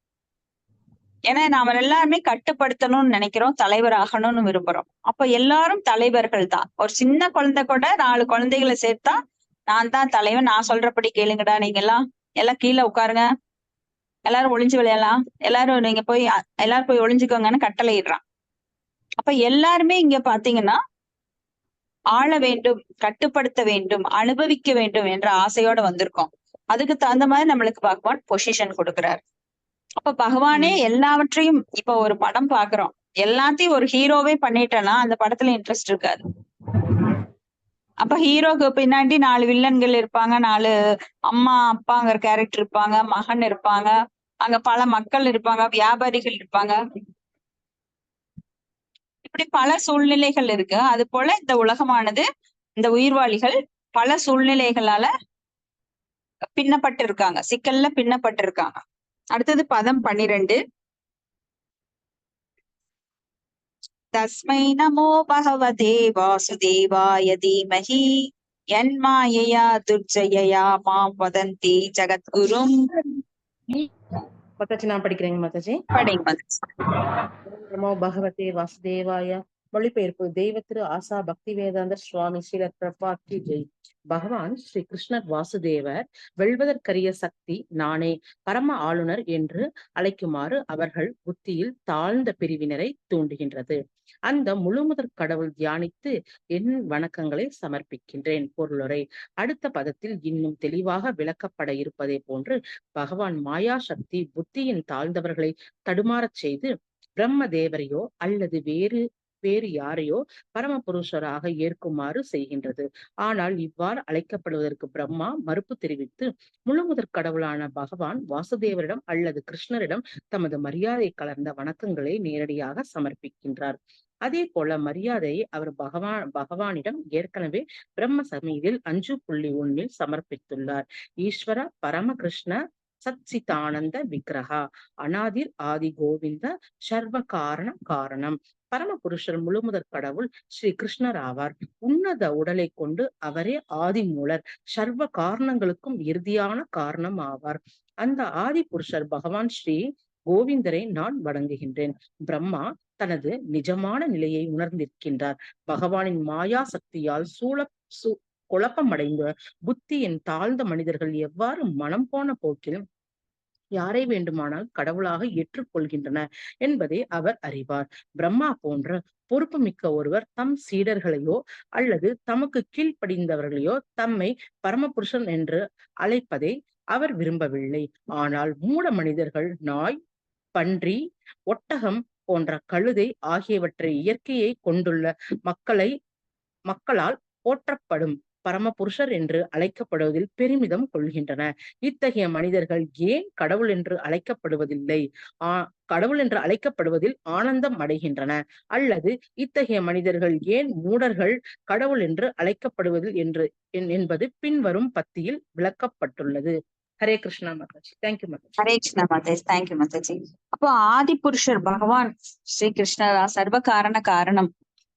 ஏன்னா நாம எல்லாருமே கட்டுப்படுத்தணும்னு நினைக்கிறோம், தலைவர் ஆகணும்னு விரும்புறோம். அப்ப எல்லாரும் தலைவர்கள் தான். ஒரு சின்ன குழந்தை கூட 4 குழந்தைகளை சேர்த்தா நான் தான் தலைவன், நான் சொல்றபடி கேளுங்கடா, நீங்க எல்லாம் கீழே உட்காருங்க, எல்லாரும் ஒளிஞ்சு விளையாடலாம், எல்லாரும் நீங்க போய் எல்லாரும் போய் ஒளிஞ்சுக்கோங்கன்னு கட்டளை இடுறான். அப்ப எல்லாருமே இங்க பாத்தீங்கன்னா ஆள வேண்டும், கட்டுப்படுத்த வேண்டும், அனுபவிக்க வேண்டும் என்ற ஆசையோட வந்திருக்கோம். அதுக்கு தகுந்த மாதிரி நம்மளுக்கு பகவான் பொசிஷன் கொடுக்கிறார். அப்ப பகவானே எல்லாவற்றையும், இப்ப ஒரு படம் பாக்குறோம், எல்லாத்தையும் ஒரு ஹீரோவே பண்ணிட்டேன்னா அந்த படத்துல இன்ட்ரெஸ்ட் இருக்காது. அப்ப ஹீரோக்கு பின்னாடி 4 வில்லன்கள் இருப்பாங்க, 4 அம்மா அப்பாங்கிற கேரக்டர் இருப்பாங்க, மகன் இருப்பாங்க, அங்க பல மக்கள் இருப்பாங்க, வியாபாரிகள் இருப்பாங்க, இப்படி பல சூழ்நிலைகள் இருக்கு. அது போல இந்த உலகமானது, இந்த உயிர்வாளிகள் பல சூழ்நிலைகளால பின்னப்பட்டு இருக்காங்க, சிக்கல்ல பின்னப்பட்டு இருக்காங்க. அடுத்தது பதம் 12. தஸ்மை நமோ பகவதே வாசுதேவாய தீமஹி யன்மாயையா துர்ஜயயா மாம் வதந்தி ஜகத்குரும். மாதாஜி நான் படிக்கிறேங்க மாதாஜி. படிங்க மாதாஜி. நமோ பகவதே வாசுதேவாய. மொழிபெயர்ப்பு தெய்வ திரு ஆசா பக்தி வேதாந்த சுவாமி ஸ்ரீலர் பிரபாத் கி ஜெய். பகவான் ஸ்ரீ கிருஷ்ணர் வாசுதேவர் வெல்வதற்கரிய சக்தி நானே, பரம ஆளுநர் என்று அழைக்குமாறு அவர்கள் புத்தியில் தாழ்ந்த பிரிவினரை தூண்டுகின்றது. அந்த முழுமுதற் கடவுள் தியானித்து என் வணக்கங்களை சமர்ப்பிக்கின்றேன். பொருளுரை அடுத்த பதத்தில் இன்னும் தெளிவாக விளக்கப்பட இருப்பதை போன்று பகவான் மாயா சக்தி புத்தியின் தாழ்ந்தவர்களை தடுமாறச் செய்து பிரம்ம தேவரையோ அல்லது வேறு யாரையோ பரமபுருஷராக ஏற்குமாறு செய்கின்றது. ஆனால் இவ்வாறு அழைக்கப்படுவதற்கு பிரம்மா மறுப்பு தெரிவித்து முழுமுதற் கடவுளான பகவான் வாசுதேவரிடம் அல்லது கிருஷ்ணரிடம் தமது மரியாதை கலர்ந்த வணக்கங்களை நேரடியாக சமர்ப்பிக்கின்றார். அதே போல மரியாதையை அவர் பகவானிடம் ஏற்கனவே பிரம்ம சமீதில் 5.1 சமர்ப்பித்துள்ளார். ஈஸ்வர பரம கிருஷ்ண சச்சிதானந்த விக்கிரகா அநாதிர் ஆதி கோவிந்த சர்வ காரணம். பரமபுருஷர் முழுமுதற் கடவுள் ஸ்ரீ கிருஷ்ணர் ஆவார். உன்னத உடலை கொண்டு அவரே ஆதி மூலர், சர்வ காரணங்களுக்கும் இறுதியான காரணம் ஆவார். அந்த ஆதி புருஷர் பகவான் ஸ்ரீ கோவிந்தரை நான் வணங்குகின்றேன். பிரம்மா தனது நிஜமான நிலையை உணர்ந்திருக்கின்றார். பகவானின் மாயா சக்தியால் குழப்பமடைந்த புத்தியின் தாழ்ந்த மனிதர்கள் எவ்வாறு மனம் போன போக்கில் யாரை வேண்டுமானால் கடவுளாக ஏற்றுக்கொள்கின்றனர் என்பதை அவர் அறிவார். பிரம்மா போன்ற பொறுப்பு மிக்க ஒருவர் தம் சீடர்களையோ அல்லது தமக்கு கீழ்ப்படிந்தவர்களையோ தம்மை பரமபுருஷன் என்று அழைப்பதை அவர் விரும்பவில்லை. ஆனால் மூட மனிதர்கள் நாய், பன்றி, ஒட்டகம் போன்ற கழுதை ஆகியவற்றை இயற்கையை கொண்டுள்ள மக்களால் போற்றப்படும் பரமபுருஷர் என்று அழைக்கப்படுவதில் பெருமிதம் கொள்கின்றன. இத்தகைய மனிதர்கள் ஏன் கடவுள் என்று அழைக்கப்படுவதில்லை? கடவுள் என்று அழைக்கப்படுவதில் ஆனந்தம் அடைகின்றன. அல்லது இத்தகைய மனிதர்கள் ஏன் மூடர்கள் கடவுள் என்று அழைக்கப்படுவதில் என்பது பின்வரும் பத்தியில் விளக்கப்பட்டுள்ளது. ஹரே கிருஷ்ணா மாதாஜி. தேங்க்யூ மாதாஜி. ஹரே கிருஷ்ணா மாதாஜி. தேங்க்யூ மாதாஜி. அப்போ ஆதி புருஷர் பகவான் ஸ்ரீ கிருஷ்ணரா சர்வ காரண காரணம்,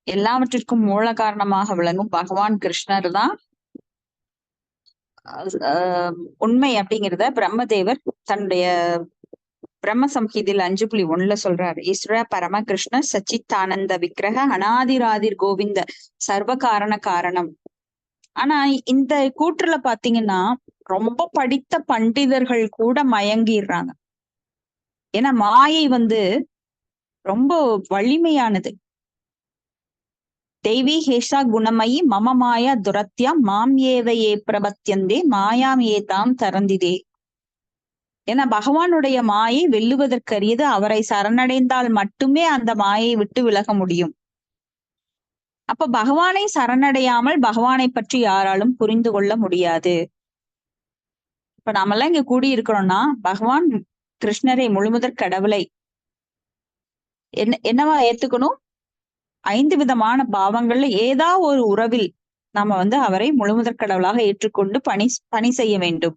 எல்லாவற்றிற்கும் மூல காரணமாக விளங்கும் பகவான் கிருஷ்ணர் தான் உண்மை அப்படிங்கிறத பிரம்மதேவர் தன்னுடைய பிரம்ம சம்ஹிதில் 5.1 சொல்றாரு. ஈஸ்வர பரம கிருஷ்ண சச்சித்தானந்த விக்கிரக அனாதிராதிர் கோவிந்த சர்வ காரண காரணம். ஆனா இந்த கூற்றுல பாத்தீங்கன்னா ரொம்ப படித்த பண்டிதர்கள் கூட மயங்கிடுறாங்க. ஏன்னா மாயை ரொம்ப வலிமையானது. தெய்வீ ஹேஷா குணமயி மம மாயா துரத்யா மாம் ஏவ ஏ பிரபத்தியந்தே மாயாம் ஏதாம் தரந்திதே. ஏன்னா பகவானுடைய மாயை வெல்லுவதற்கரியது. அவரை சரணடைந்தால் மட்டுமே அந்த மாயை விட்டு விலக முடியும். அப்ப பகவானை சரணடையாமல் பகவானை பற்றி யாராலும் புரிந்து கொள்ள முடியாது. இப்ப நாமெல்லாம் இங்க கூடி இருக்கிறோம்னா பகவான் கிருஷ்ணரை முழுமுதற் கடவுளை என்னவா ஏத்துக்கணும்? 5 விதமான பாவங்கள்ல ஏதா ஒரு உறவில் நாம அவரை முழுமுதற் கடவுளாக ஏற்றுக்கொண்டு பணி செய்ய வேண்டும்.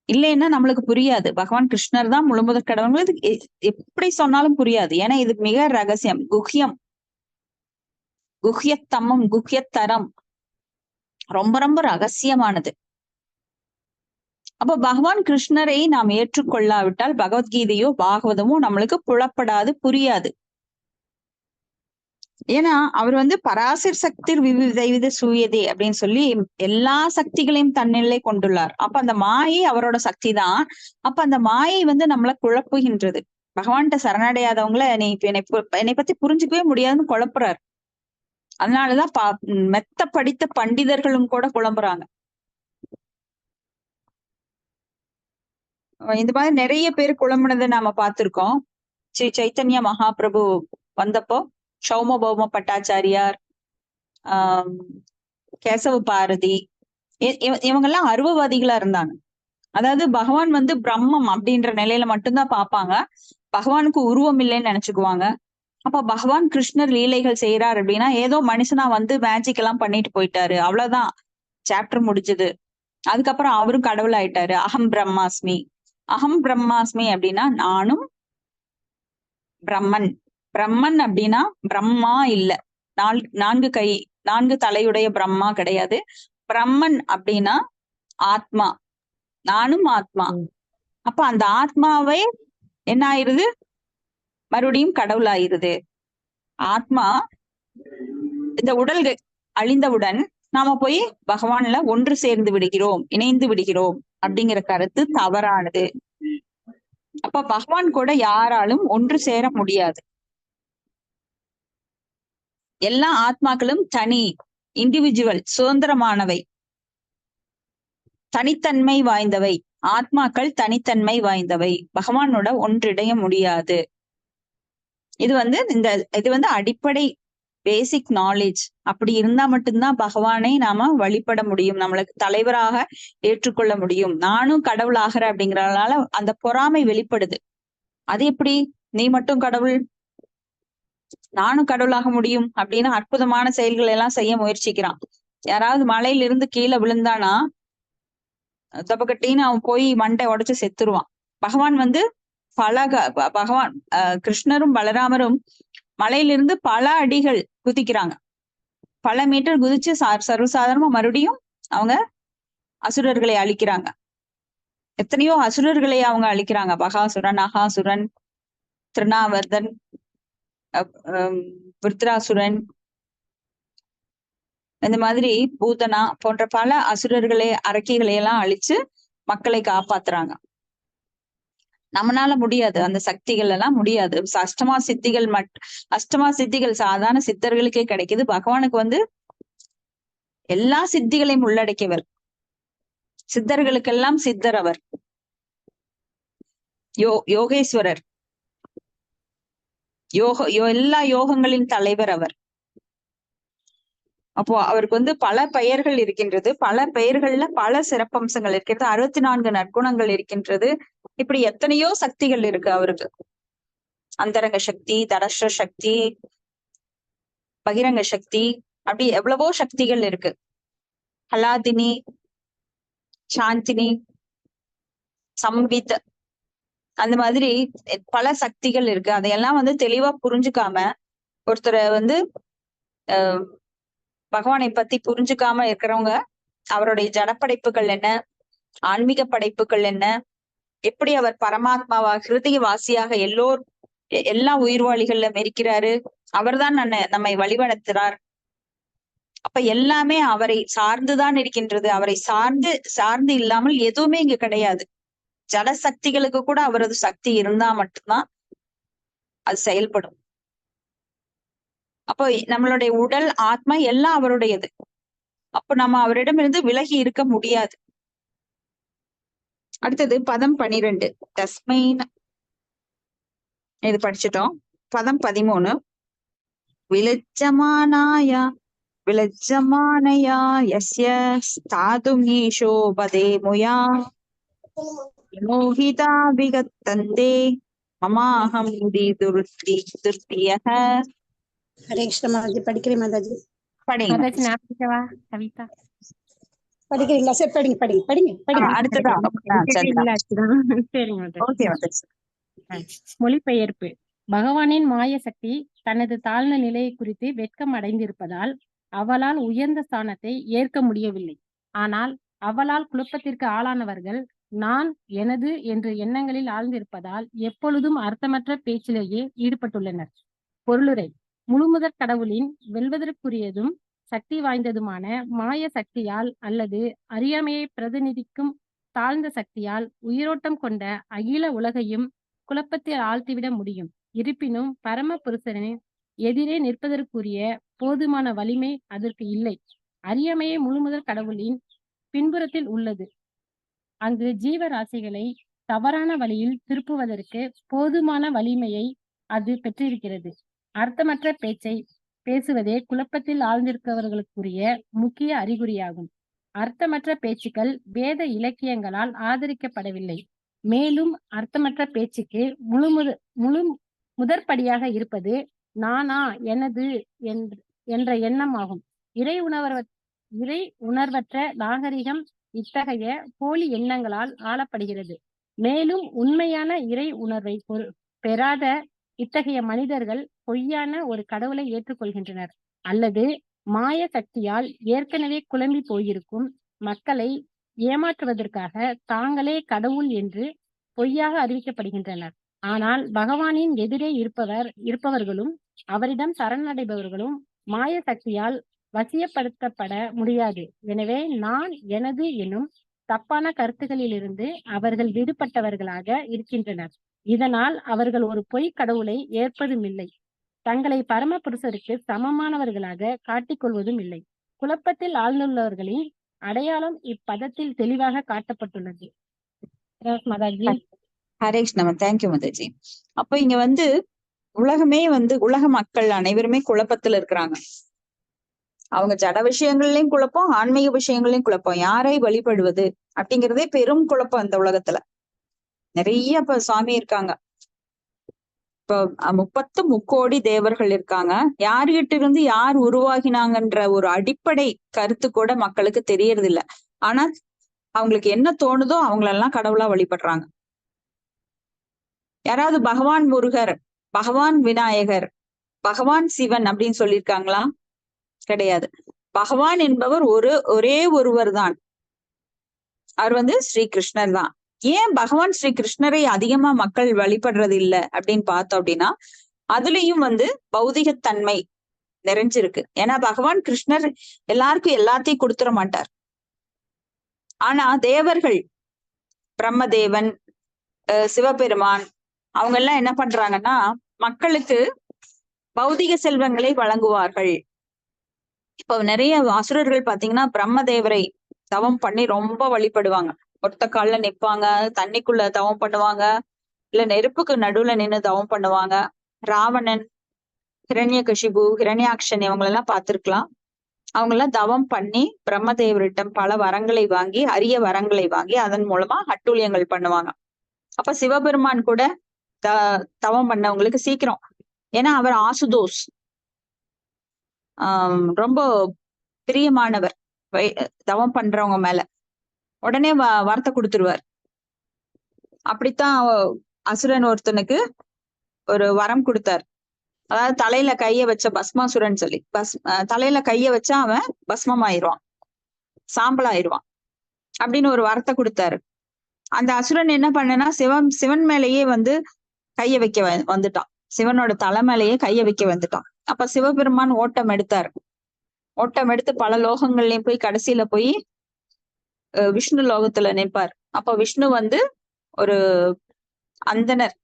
இல்லைன்னா நம்மளுக்கு புரியாது. பகவான் கிருஷ்ணர் தான் முழுமுதற் கடவுள் எப்படி சொன்னாலும் புரியாது. ஏன்னா இது மிக ரகசியம், குஹ்யம், குஹ்யத்தமம், குஹ்யத்தரம், ரொம்ப ரொம்ப ரகசியமானது. அப்ப பகவான் கிருஷ்ணரை நாம் ஏற்றுக்கொள்ளாவிட்டால் பகவத்கீதையோ பாகவதமோ நம்மளுக்கு புலப்படாது, புரியாது. ஏன்னா அவர் பராசர் சக்தி விவித சூயதே அப்படின்னு சொல்லி எல்லா சக்திகளையும் தன்னிலை கொண்டுள்ளார். அப்ப அந்த மாயை அவரோட சக்தி தான். அப்ப அந்த மாயை நம்மள குழப்புகின்றது. பகவான்கிட்ட சரணடையாதவங்கள நீ என்னை பத்தி புரிஞ்சுக்கவே முடியாதுன்னு குழப்புறாரு. அதனாலதான் மெத்த படித்த பண்டிதர்களும் கூட குழம்புறாங்க. இந்த மாதிரி நிறைய பேர் குழம்புனதை நாம பார்த்திருக்கோம். ஸ்ரீ சைத்தன்ய மகாபிரபு வந்தப்போ சௌமபௌம பட்டாச்சாரியார், கேசவ பாரதி, இவங்கெல்லாம் அருவவாதிகளா இருந்தாங்க. அதாவது பகவான் பிரம்மம் அப்படின்ற நிலையில மட்டும்தான் பார்ப்பாங்க. பகவானுக்கு உருவம் இல்லைன்னு நினைச்சுக்குவாங்க. அப்ப பகவான் கிருஷ்ணர் லீலைகள் செய்யறாரு அப்படின்னா ஏதோ மனுஷனா மேஜிக் எல்லாம் பண்ணிட்டு போயிட்டாரு, அவ்வளவுதான், சாப்டர் முடிஞ்சது. அதுக்கப்புறம் அவரும் கடவுள் ஆயிட்டாரு. அகம் பிரம்மாஸ்மி, அகம் பிரம்மாஸ்மி அப்படின்னா நானும் பிரம்மன். பிரம்மன் அப்படின்னா பிரம்மா இல்ல, 4 தலையுடைய பிரம்மா கிடையாது. பிரம்மன் அப்படின்னா ஆத்மா, நானும் ஆத்மா. அப்ப அந்த ஆத்மாவே என்ன ஆயிருது? மறுபடியும் கடவுள் ஆயிருது. ஆத்மா இந்த உடல் அழிந்தவுடன் நாம போய் பகவான்ல ஒன்று சேர்ந்து விடுகிறோம், இணைந்து விடுகிறோம் அப்படிங்கிற கருத்து தவறானது. அப்ப பகவான் கூட யாராலும் ஒன்று சேர முடியாது. எல்லா ஆத்மாக்களும் தனி, இண்டிவிஜுவல், சுதந்திரமானவை, தனித்தன்மை வாய்ந்தவை. ஆத்மாக்கள் தனித்தன்மை வாய்ந்தவை, பகவானோட ஒன்றிடைய முடியாது. இது இது அடிப்படை பேசிக் நாலேஜ். அப்படி இருந்தா மட்டும்தான் பகவானை நாம வழிபட முடியும், நம்மளுக்கு தலைவராக ஏற்றுக்கொள்ள முடியும். நானும் கடவுள் ஆகிற அப்படிங்கறதுனால அந்த பொறாமை வெளிப்படுது. அது எப்படி நீ மட்டும் கடவுள், நானும் கடவுளாக முடியும் அப்படின்னு அற்புதமான செயல்கள் எல்லாம் செய்ய முயற்சிக்கிறான். யாராவது மலையில இருந்து கீழே விழுந்தானா தப்பக்கட்டின்னு அவன் போய் மண்டை உடைச்சு செத்துருவான். பகவான் பகவான் கிருஷ்ணரும் பலராமரும் மலையிலிருந்து பல அடிகள் குதிக்கிறாங்க, பல மீட்டர் குதிச்சு சர்வசாதாரணமா மறுபடியும் அவங்க அசுரர்களை அழிக்கிறாங்க. எத்தனையோ அசுரர்களை அவங்க அழிக்கிறாங்க. பகாசுரன், அகாசுரன், திருநாவர்தன், விருத்ராசுரன், இந்த மாதிரி பூதனா போன்ற பல அசுரர்களை, அரக்கிகளை எல்லாம் அழிச்சு மக்களை காப்பாத்துறாங்க. நம்மளால முடியாது, அந்த சக்திகள் எல்லாம் முடியாது. அஷ்டமா சித்திகள் சாதாரண சித்தர்களுக்கே கிடைக்குது. பகவானுக்கு எல்லா சித்திகளையும் உள்ளடக்கியவர், சித்தர்களுக்கெல்லாம் சித்தர் அவர், யோகேஸ்வரர், எல்லா யோகங்களின் தலைவர் அவர். அப்போ அவருக்கு வந்து பல பெயர்கள் இருக்கின்றது, பல பெயர்கள்ல பல சிறப்பம்சங்கள் இருக்கிறது, 64 நற்குணங்கள் இருக்கின்றது. இப்படி எத்தனையோ சக்திகள் இருக்கு அவருக்கு. அந்தரங்க சக்தி, தடஸ்ர சக்தி, பகிரங்க சக்தி, அப்படி எவ்வளவோ சக்திகள் இருக்கு. ஹலாதினி, சாந்தினி, சம்வித், அந்த மாதிரி பல சக்திகள் இருக்கு. அதையெல்லாம் வந்து தெளிவா புரிஞ்சுக்காம ஒருத்தரை வந்து பகவானை பத்தி புரிஞ்சுக்காம இருக்கிறவங்க அவருடைய ஜடப்படைப்புகள் என்ன, ஆன்மீக படைப்புகள் என்ன, எப்படி அவர் பரமாத்மாவா ஹிருதய வாசியாக எல்லா உயிர்வாளிகள்ல மெரிக்கிறாரு, அவர்தான் நம்மை வழிநடத்துறார். அப்ப எல்லாமே அவரை சார்ந்துதான் இருக்கின்றது. அவரை சார்ந்து இல்லாமல் எதுவுமே இங்க கிடையாது. ஜட சக்திகளுக்கு கூட அவரது சக்தி இருந்தா மட்டும்தான் அது செயல்படும். அப்போ நம்மளுடைய உடல், ஆத்மா எல்லாம் அவருடையது. அப்ப நம்ம அவரிடமிருந்து விலகி இருக்க முடியாது. அடுத்தது பதம் 12. தஸ்மைன், இது படிச்சுட்டோம். பதம் 13. விலஜ்ஜமானயா யஸ்ய ஸ்தாதும் ஈஷோபதே முயா மோஹிதா விகத்தந்தே மமாஹம் துர்த்தியஹ. ஹரே கிருஷ்ண மாதாஜி. படிக்கிறேன் மாதாஜி. படிங்க. மாதாஜி நான் படிக்கவா? கவிதா படிக்கிறீங்களா? சரி, படிங்க படிங்க படிங்க படிங்க. அடுத்ததா சரிங்க மாதாஜி. ஓகே மாதாஜி. மொழிபெயர்ப்பு. பகவானின் மாய சக்தி தனது தாழ்ந்த நிலையை குறித்து வெட்கம் அடைந்திருப்பதால் அவளால் உயர்ந்த ஸ்தானத்தை ஏற்க முடியவில்லை. ஆனால் அவளால் குழப்பத்திற்கு ஆளானவர்கள் நான், எனது என்று எண்ணங்களில் ஆழ்ந்திருப்பதால் எப்பொழுதும் அர்த்தமற்ற பேச்சிலேயே ஈடுபட்டுள்ளனர். பொருளுரை. முழுமுதற் கடவுளின் வெல்வதற்குரியதும் சக்தி வாய்ந்ததுமான மாய சக்தியால் அல்லது அறியாமையை பிரதிநிதிக்கும் தாழ்ந்த சக்தியால் உயிரோட்டம் கொண்ட அகில உலகையும் குழப்பத்தில் ஆழ்த்திவிட முடியும். இருப்பினும் பரம புருஷனின் எதிரே நிற்பதற்குரிய போதுமான வலிமை அதற்கு இல்லை. அறியாமையை முழுமுதற் கடவுளின் பின்புறத்தில் உள்ளது. அங்கு ஜீவராசிகளை தவறான வழியில் திருப்புவதற்கு போதுமான வலிமையை அது பெற்றிருக்கிறது. அர்த்தமற்ற பேச்சை பேசுவதே குழப்பத்தில் ஆழ்ந்திருப்பவர்களுக்குரிய முக்கிய அறிகுறியாகும். அர்த்தமற்ற பேச்சுக்கள் வேத இலக்கியங்களால் ஆதரிக்கப்படவில்லை. மேலும் அர்த்தமற்ற பேச்சுக்கு முதற்படியாக இருப்பது நானா, எனது என்ற எண்ணம் ஆகும். இறை உணர்வற்ற நாகரிகம் இத்தகைய போலி எண்ணங்களால் ஆளப்படுகிறது. மேலும் உண்மையான இறை உணர்வை பெறாத இத்தகைய மனிதர்கள் பொய்யான ஒரு கடவுளை ஏற்றுக்கொள்கின்றனர் அல்லது மாய சக்தியால் ஏற்கனவே குழம்பி போயிருக்கும் மக்களை ஏமாற்றுவதற்காக தாங்களே கடவுள் என்று பொய்யாக அறிவிக்கப்படுகின்றனர். ஆனால் பகவானின் எதிரே இருப்பவர்களும் அவரிடம் சரணடைபவர்களும் மாய சக்தியால் வசியப்படுத்தப்பட முடியாது. எனவே நான், எனது எனும் தப்பான கருத்துகளிலிருந்து அவர்கள் விடுபட்டவர்களாக இருக்கின்றனர். இதனால் அவர்கள் ஒரு பொய் கடவுளை ஏற்பதும் இல்லை, தங்களை பரம புருஷருக்கு சமமானவர்களாக காட்டிக்கொள்வதும் இல்லை. குழப்பத்தில் ஆழ்ந்துள்ளவர்களின் அடையாளம் இப்பதத்தில் தெளிவாக காட்டப்பட்டுள்ளது. மாதாஜி. ஹரே கிருஷ்ணா. தேங்க்யூ மாதாஜி. அப்ப இங்க வந்து உலகமே வந்து உலக மக்கள் அனைவருமே குழப்பத்துல இருக்கிறாங்க. அவங்க ஜட விஷயங்கள்லயும் குழப்பம், ஆன்மீக விஷயங்கள்லயும் குழப்பம். யாரை வழிபடுவது அப்படிங்கிறதே பெரும் குழப்பம் இந்த உலகத்துல. நிறைய இப்ப சுவாமி இருக்காங்க. இப்ப 30 முக்கோடி தேவர்கள் இருக்காங்க. யார்கிட்ட இருந்து யார் உருவாகினாங்கன்ற ஒரு அடிப்படை கருத்து கூட மக்களுக்கு தெரியறது இல்ல. ஆனா அவங்களுக்கு என்ன தோணுதோ அவங்களெல்லாம் கடவுளா வழிபடுறாங்க. யாராவது பகவான் முருகர், பகவான் விநாயகர், பகவான் சிவன் அப்படின்னு சொல்லியிருக்காங்களா? கிடையாது. பகவான் என்பவர் ஒரே ஒருவர் தான். அவர் வந்து ஸ்ரீ கிருஷ்ணர் தான். ஏன் பகவான் ஸ்ரீ கிருஷ்ணரை அதிகமா மக்கள் வழிபடுறது இல்லை அப்படின்னு பார்த்தோம் அப்படின்னா, அதுலயும் வந்து பௌதிகத்தன்மை நிறைஞ்சிருக்கு. ஏன்னா பகவான் கிருஷ்ணர் எல்லாருக்கும் எல்லாத்தையும் கொடுத்துட மாட்டார். ஆனா தேவர்கள், பிரம்மதேவன், சிவபெருமான், அவங்க எல்லாம் என்ன பண்றாங்கன்னா மக்களுக்கு பௌதிக செல்வங்களை வழங்குவார்கள். இப்போ நிறைய அசுரர்கள் பாத்தீங்கன்னா பிரம்மதேவரை தவம் பண்ணி ரொம்ப வழிபடுவாங்க. ஒத்த கால்ல நிப்பாங்க, தண்ணிக்குள்ள தவம் பண்ணுவாங்க, இல்ல நெருப்புக்கு நடுவுல நின்று தவம் பண்ணுவாங்க. ராவணன், ஹிரண்யகசிபு, ஹிரண்யாக்ஷன் இவங்களெல்லாம் பார்த்திருக்கலாம். அவங்க எல்லாம் தவம் பண்ணி பிரம்மதேவரிடம் பல வரங்களை வாங்கி, அரிய வரங்களை வாங்கி அதன் மூலமா அட்டூழியங்கள் பண்ணுவாங்க. அப்ப சிவபெருமான் கூட தவம் பண்ணவங்களுக்கு சீக்கிரம், ஏன்னா அவர் ஆசுதோஸ், ரொம்ப பிரியமானவர் தவம் பண்றவங்க மேல, உடனே வார்த்தை கொடுத்துருவார். அப்படித்தான் அசுரன் ஒருத்தனுக்கு ஒரு வரம் கொடுத்தார். அதாவது தலையில கைய வச்ச பஸ்மாசுரன் சொல்லி, தலையில கைய வச்சா அவன் பஸ்மம் ஆயிடுவான், சாம்பல் ஆயிடுவான் அப்படின்னு ஒரு வரத்தை கொடுத்தாரு. அந்த அசுரன் என்ன பண்ணனா, சிவன் மேலேயே கைய வைக்க வந்துட்டான். சிவனோட தலை மேலேயே கைய வைக்க வந்துட்டான். அப்ப சிவபெருமான் ஓட்டம் எடுத்தாரு. ஓட்டம் எடுத்து பல லோகங்கள்லயும் போய் கடைசியில போய் விஷ்ணு லோகத்துல நிற்பார். அப்ப விஷ்ணு ஒரு அந்தனர்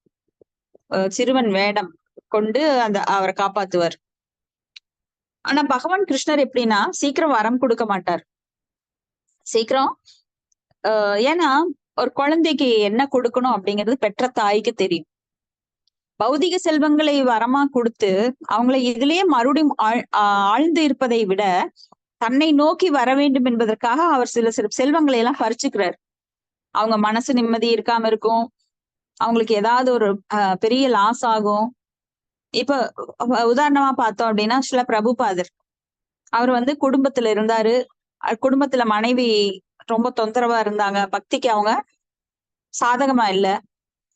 சிறுவன் வேடம் கொண்டு அவரை காப்பாத்துவார். ஆனா பகவான் கிருஷ்ணர் எப்படின்னா சீக்கிரம் வரம் கொடுக்க மாட்டார். சீக்கிரம் ஏன்னா ஒரு குழந்தைக்கு என்ன கொடுக்கணும் அப்படிங்கிறது பெற்ற தாய்க்கு தெரியும். பௌதிக செல்வங்களை வரமா கொடுத்து அவங்களை இதுலயே மறுபடியும் ஆழ்ந்து இருப்பதை விட தன்னை நோக்கி வர வேண்டும் என்பதற்காக அவர் சில செல்வங்களை எல்லாம் பறிச்சுக்கிறார். அவங்க மனசு நிம்மதி இருக்காம இருக்கும், அவங்களுக்கு ஏதாவது ஒரு பெரிய லாஸ் ஆகும். இப்ப உதாரணமா பார்த்தோம் அப்படின்னா சில பிரபுபாதர், அவர் குடும்பத்துல இருந்தாரு. குடும்பத்துல மனைவி ரொம்ப தொந்தரவா இருந்தாங்க, பக்திக்கு அவங்க சாதகமா இல்ல.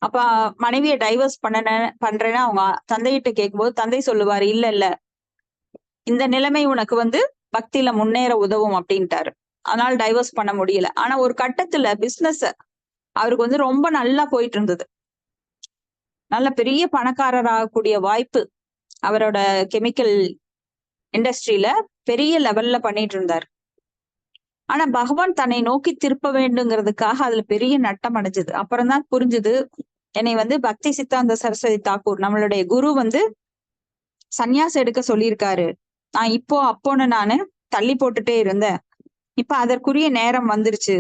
அப்ப மனைவிய டைவர்ஸ் பண்றேன்னா அவங்க தந்தைகிட்ட கேட்கும்போது தந்தை சொல்லுவாரு, இல்ல இந்த நிலைமை உனக்கு பக்தியில முன்னேற உதவும் அப்படின்ட்டாரு. அதனால டைவர்ஸ் பண்ண முடியல. ஆனா ஒரு கட்டத்துல பிசினஸ் அவருக்கு ரொம்ப நல்லா போயிட்டு இருந்தது. நல்ல பெரிய பணக்காரர் ஆகக்கூடிய வாய்ப்பு அவரோட கெமிக்கல் இண்டஸ்ட்ரியில பெரிய லெவல்ல பண்ணிட்டு இருந்தார். ஆனா பகவான் தன்னை நோக்கி திருப்ப வேண்டுங்கிறதுக்காக அதுல பெரிய நட்டம் அடைஞ்சது. அப்புறம்தான் புரிஞ்சுது, என்னை பக்தி சித்தாந்த சரஸ்வதி தாக்கூர் நம்மளுடைய குரு சன்னியாசம் எடுக்க சொல்லியிருக்காரு. நான் அப்போன்னு நானு தள்ளி போட்டுட்டே இருந்தேன். இப்ப அதற்குரிய நேரம் வந்துருச்சு.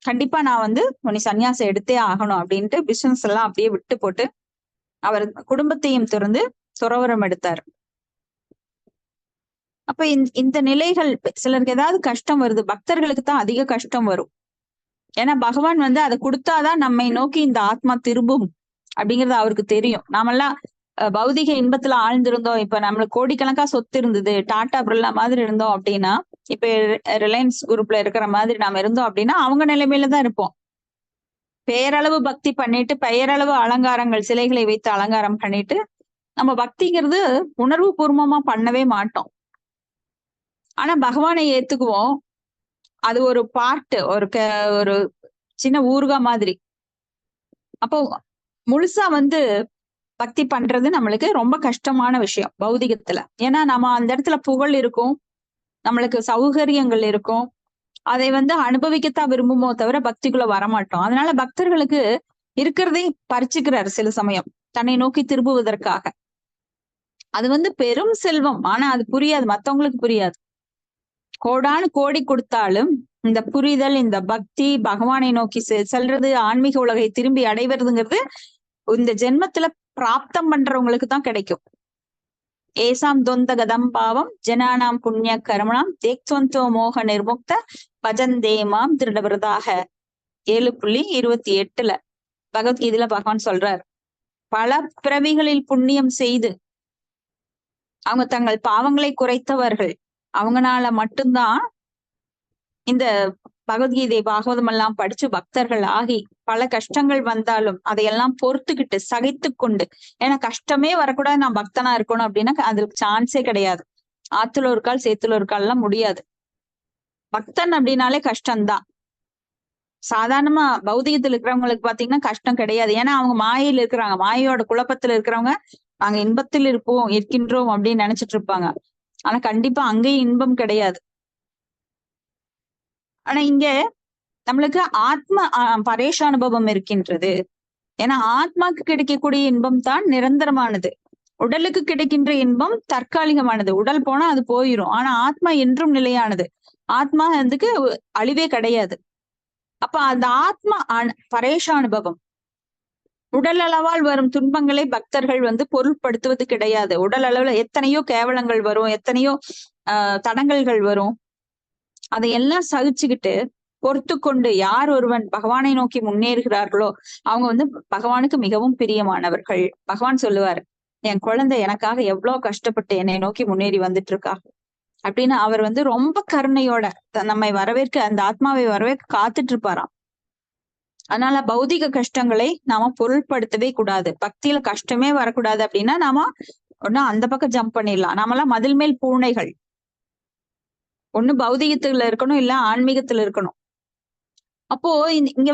கண்டிப்பா நான் உன்னை சன்னியாசம் எடுத்தே ஆகணும் அப்படின்ட்டு பிசினஸ் எல்லாம் அப்படியே விட்டு போட்டு அவர் குடும்பத்தையும் திறந்து துறவரம் எடுத்தார். அப்ப இந்த நிலைகள் சிலருக்கு ஏதாவது கஷ்டம் வருது, பக்தர்களுக்கு தான் அதிக கஷ்டம் வரும். ஏன்னா பகவான் அதை கொடுத்தாதான் நம்மை நோக்கி இந்த ஆத்மா திரும்பும் அப்படிங்கிறது அவருக்கு தெரியும். நாமெல்லாம் பௌதிக இன்பத்துல ஆழ்ந்திருந்தோம். இப்ப நம்மளுக்கு கோடிக்கணக்கா சொத்து இருந்தது, டாடா பிர்லா மாதிரி இருந்தோம் அப்படின்னா, இப்ப ரிலையன்ஸ் குரூப்ல இருக்கிற மாதிரி நாம இருந்தோம் அப்படின்னா அவங்க நிலைமையில தான் இருப்போம். பேரளவு பக்தி பண்ணிட்டு பெயரளவு அலங்காரங்கள், சிலைகளை வைத்து அலங்காரம் பண்ணிட்டு நம்ம பக்திங்கிறது உணர்வு பூர்வமா பண்ணவே மாட்டோம். ஆனா பகவானை ஏத்துக்குவோம். அது ஒரு பார்ட், ஒரு சின்ன ஊர்கா மாதிரி. அப்போ முழுசா பக்தி பண்றது நம்மளுக்கு ரொம்ப கஷ்டமான விஷயம் பௌதிகத்துல. ஏன்னா நம்ம அந்த இடத்துல புகழ் இருக்கும், நம்மளுக்கு சௌகரியங்கள் இருக்கும், அதை அனுபவிக்கத்தான் விரும்புமோ தவிர பக்திக்குள்ள வரமாட்டோம். அதனால பக்தர்களுக்கு இருக்கிறதை பறிச்சுக்கிறாரு சில சமயம் தன்னை நோக்கி திரும்புவதற்காக. அது பெரும் செல்வம், ஆனா அது புரியாது, மத்தவங்களுக்கு புரியாது. கோடானு கோடி கொடுத்தாலும் இந்த புரிதல், இந்த பக்தி, பகவானை நோக்கி செல்றது, ஆன்மீக உலகை திரும்பி அடைவதுங்கிறது இந்த ஜென்மத்துல பிராப்தம் பண்றவங்களுக்கு தான் கிடைக்கும். ஏசாம் தொந்த கதம் பாவம் ஜனானாம் புண்ணிய கர்மணாம் தேக்வந்தோ மோக நிர்முக்த பஜந்தேமாம் திருடவிரதாக 7:28 பகவத்கீதையில பகவான் சொல்றார், பல பிறவிகளில் புண்ணியம் செய்து அவங்க தங்கள் பாவங்களை குறைத்தவர்கள், அவங்கனால மட்டும்தான் இந்த பகவத்கீதை பாகவதம் எல்லாம் படிச்சு பக்தர்கள் ஆகி பல கஷ்டங்கள் வந்தாலும் அதையெல்லாம் பொறுத்துக்கிட்டு சகித்து கொண்டு, ஏன்னா கஷ்டமே வரக்கூடாது நான் பக்தனா இருக்கணும் அப்படின்னா அதுக்கு சான்ஸே கிடையாது. ஆத்துல ஒரு கால் சேத்துல ஒரு கால் எல்லாம் முடியாது. பக்தன் அப்படின்னாலே கஷ்டம்தான். சாதாரணமா பௌதிகத்துல இருக்கிறவங்களுக்கு பாத்தீங்கன்னா கஷ்டம் கிடையாது. ஏன்னா அவங்க மாயையில இருக்கிறாங்க, மாயோட குழப்பத்துல இருக்கிறவங்க நாங்க இன்பத்தில் இருக்கின்றோம் அப்படின்னு நினைச்சிட்டு இருப்பாங்க. ஆனா கண்டிப்பா அங்கேயும் இன்பம் கிடையாது. ஆனா இங்க நம்மளுக்கு ஆத்ம பரேஷானுபவம் இருக்கின்றது. ஏன்னா ஆத்மாக்கு கிடைக்கக்கூடிய இன்பம் தான் நிரந்தரமானது. உடலுக்கு கிடைக்கின்ற இன்பம் தற்காலிகமானது, உடல் போனா அது போயிரும். ஆனா ஆத்மா என்றும் நிலையானது. ஆத்மா அழிவே கிடையாது. அப்ப அந்த ஆத்மா பரேஷானுபவம், உடல் அளவால் வரும் துன்பங்களை பக்தர்கள் பொருட்படுத்துவது கிடையாது. உடல் அளவுல எத்தனையோ கேவலங்கள் வரும், எத்தனையோ தடங்கல்கள் வரும். அதையெல்லாம் சகிச்சுக்கிட்டு பொறுத்து கொண்டு யார் ஒருவன் பகவானை நோக்கி முன்னேறுகிறார்களோ அவங்க பகவானுக்கு மிகவும் பிரியமானவர்கள். பகவான் சொல்லுவாரு, என் குழந்தை எனக்காக எவ்வளவு கஷ்டப்பட்டு என்னை நோக்கி முன்னேறி வந்துட்டு இருக்கா அப்படின்னு அவர் ரொம்ப கருணையோட நம்மை வரவேற்க, அந்த ஆத்மாவை வரவேற்க காத்துட்டு இருப்பாராம். அதனால பௌதிக கஷ்டங்களை நாம பொருட்படுத்தவே கூடாது. பக்தியில கஷ்டமே வரக்கூடாது அப்படின்னா நாம ஒண்ணு அந்த பக்கம் ஜம்ப் பண்ணிடலாம். நாமெல்லாம் மதில் மேல் பூனைகள். ஒண்ணு பௌதிகத்துல இருக்கணும், இல்ல ஆன்மீகத்துல இருக்கணும். அப்போ இங்க